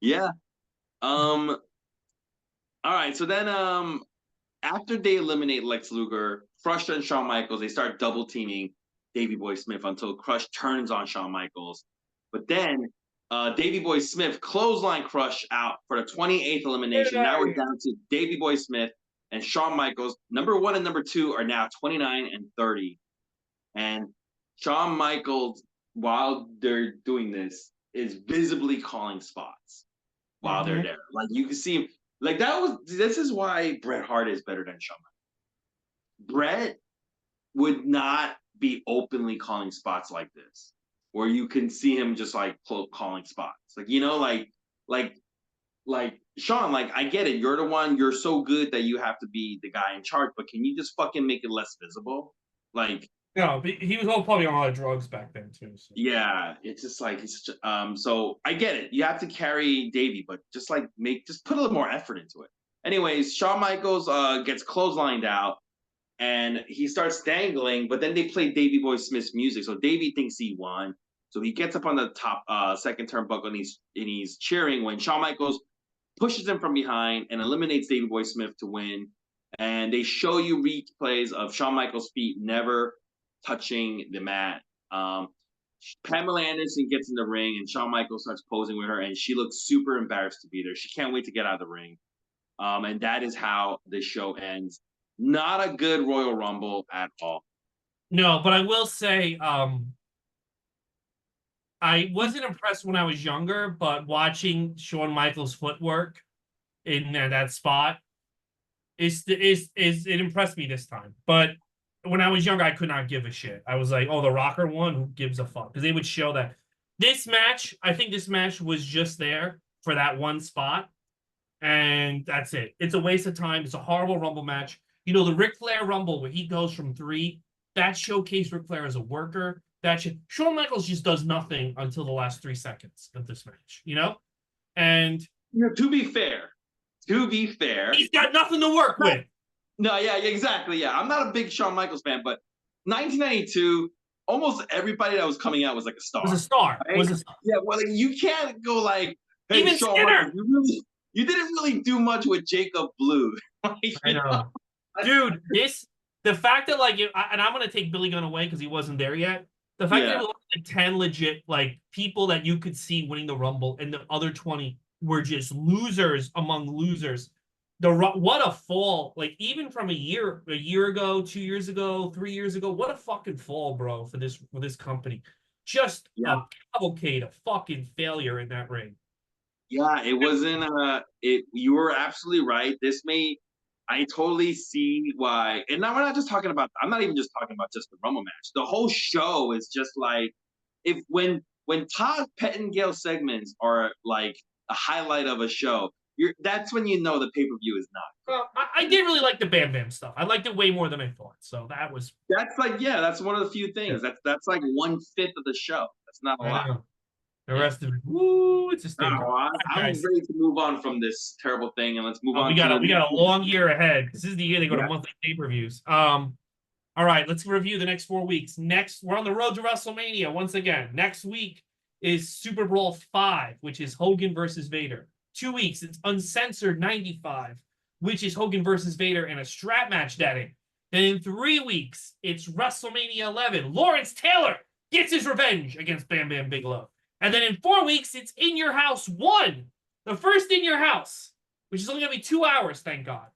Yeah. All right, so then after they eliminate Lex Luger, Crush and Shawn Michaels, they start double teaming Davey Boy Smith until Crush turns on Shawn Michaels. But then Davey Boy Smith clothesline Crush out for the 28th elimination. Now we're down to Davey Boy Smith and Shawn Michaels. Number 1 and number 2 are now 29 and 30. And Shawn Michaels, while they're doing this, is visibly calling spots while they're there. Like, you can see him. Like, this is why Bret Hart is better than Shawn Michaels. Bret would not be openly calling spots like this. where you can see him just like calling spots. Like, like like Sean, like I get it. You're the one, you're so good that you have to be the guy in charge, but can you just fucking make it less visible? Like, No, but he was all probably on a lot of drugs back then too. So. yeah, it's just like so I get it. You have to carry Davey, but just like just put a little more effort into it. Anyways, Shawn Michaels gets clotheslined out and he starts dangling, but then they play Davey Boy Smith's music. So Davey thinks he won. So he gets up on the top second turnbuckle and he's cheering when Shawn Michaels pushes him from behind and eliminates Davey Boy Smith to win. And they show you replays of Shawn Michaels' feet never touching the mat. Pamela Anderson gets in the ring and Shawn Michaels starts posing with her, and she looks super embarrassed to be there. She can't wait to get out of the ring. And that is how the show ends. Not a good Royal Rumble at all. No, but I will say, I wasn't impressed when I was younger, but watching Shawn Michaels' footwork in that spot is it impressed me this time. But when I was younger, I could not give a shit. I was like, oh, the Rocker one, who gives a fuck? Because they would show that. This match, I think this match was just there for that one spot. And that's it. It's a waste of time. It's a horrible Rumble match. You know, the Ric Flair Rumble where he goes from 3, that showcased Ric Flair as a worker. Shawn Michaels just does nothing until the last 3 seconds of this match, you know? And to be fair, he's got nothing to work with. No, yeah, exactly. Yeah. I'm not a big Shawn Michaels fan, but 1992, almost everybody that was coming out was like a star. Was a star. Right? Was a star. Yeah, well, like, you can't go like, hey, even Shawn Skinner. Michaels, you didn't really do much with Jacob Blue. Like, I know. Dude, the fact that like, and I'm gonna take Billy Gunn away because he wasn't there yet. The fact that there were like 10 legit like people that you could see winning the Rumble, and the other 20 were just losers among losers. What a fall! Like even from a year ago, 2 years ago, 3 years ago, what a fucking fall, bro, for this company. Just a cavalcade of fucking failure in that ring. Yeah, it wasn't. You were absolutely right. I totally see why. And now we're not just talking about. I'm not even just talking about just the Rumble match. The whole show is just like, when Todd Pettengill segments are like a highlight of a show, that's when you know the pay-per-view is not. Well, I did really like the Bam Bam stuff. I liked it way more than I thought. So that's like, yeah, that's one of the few things. That's like 1/5 of the show. That's not a lot. The rest of it, woo, it's a stinker. I'm ready to move on from this terrible thing, and let's move on. We got a long year ahead. This is the year they go to monthly pay-per-views. All right, let's review the next 4 weeks. Next, we're on the road to WrestleMania once again. Next week is Super Bowl 5, which is Hogan versus Vader. 2 weeks, it's Uncensored 95, which is Hogan versus Vader in a strap match, daddy. Then in 3 weeks, it's WrestleMania 11. Lawrence Taylor gets his revenge against Bam Bam Bigelow. And then in 4 weeks, it's In Your House 1. The first In Your House, which is only going to be 2 hours, thank God.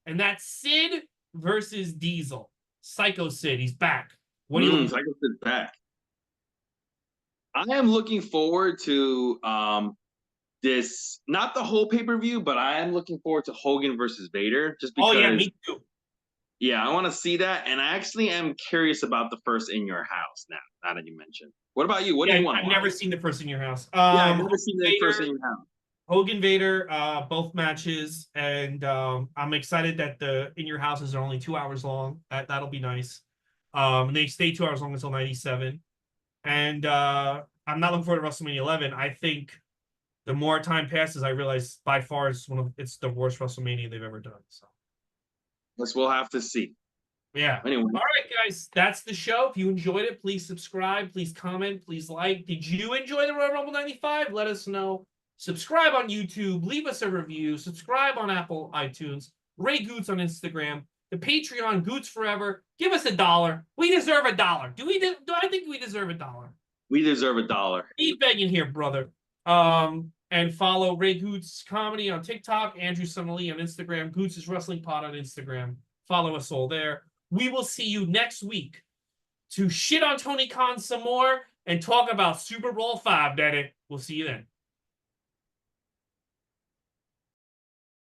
And that's Sid versus Diesel. Psycho Sid, he's back. What do you Psycho Sid's back. I am looking forward to this, not the whole pay-per-view, but I am looking forward to Hogan versus Vader. Just because, oh, yeah, me too. Yeah, I want to see that. And I actually am curious about the first In Your House now that you mentioned. What about you? What do you want? I've never seen the first In Your House. I've never seen the first In Your House. Hogan Vader, both matches, and I'm excited that the In Your Houses are only 2 hours long. That'll be nice. They stay 2 hours long until 97, and I'm not looking forward to WrestleMania 11. I think the more time passes, I realize by far it's the worst WrestleMania they've ever done. So, guess we'll have to see. Yeah. Anyway. All right, guys. That's the show. If you enjoyed it, please subscribe. Please comment. Please like. Did you enjoy the Royal Rumble 95? Let us know. Subscribe on YouTube. Leave us a review. Subscribe on Apple iTunes. Ray Goots on Instagram. The Patreon, Goots Forever. Give us $1. We deserve $1. Do I think we deserve $1? We deserve $1. Keep begging here, brother. And follow Ray Goots Comedy on TikTok. Andrew Sonali on Instagram. Goots' Wrestling Pod on Instagram. Follow us all there. We will see you next week to shit on Tony Khan some more and talk about Super Bowl 5, Daddy. We'll see you then.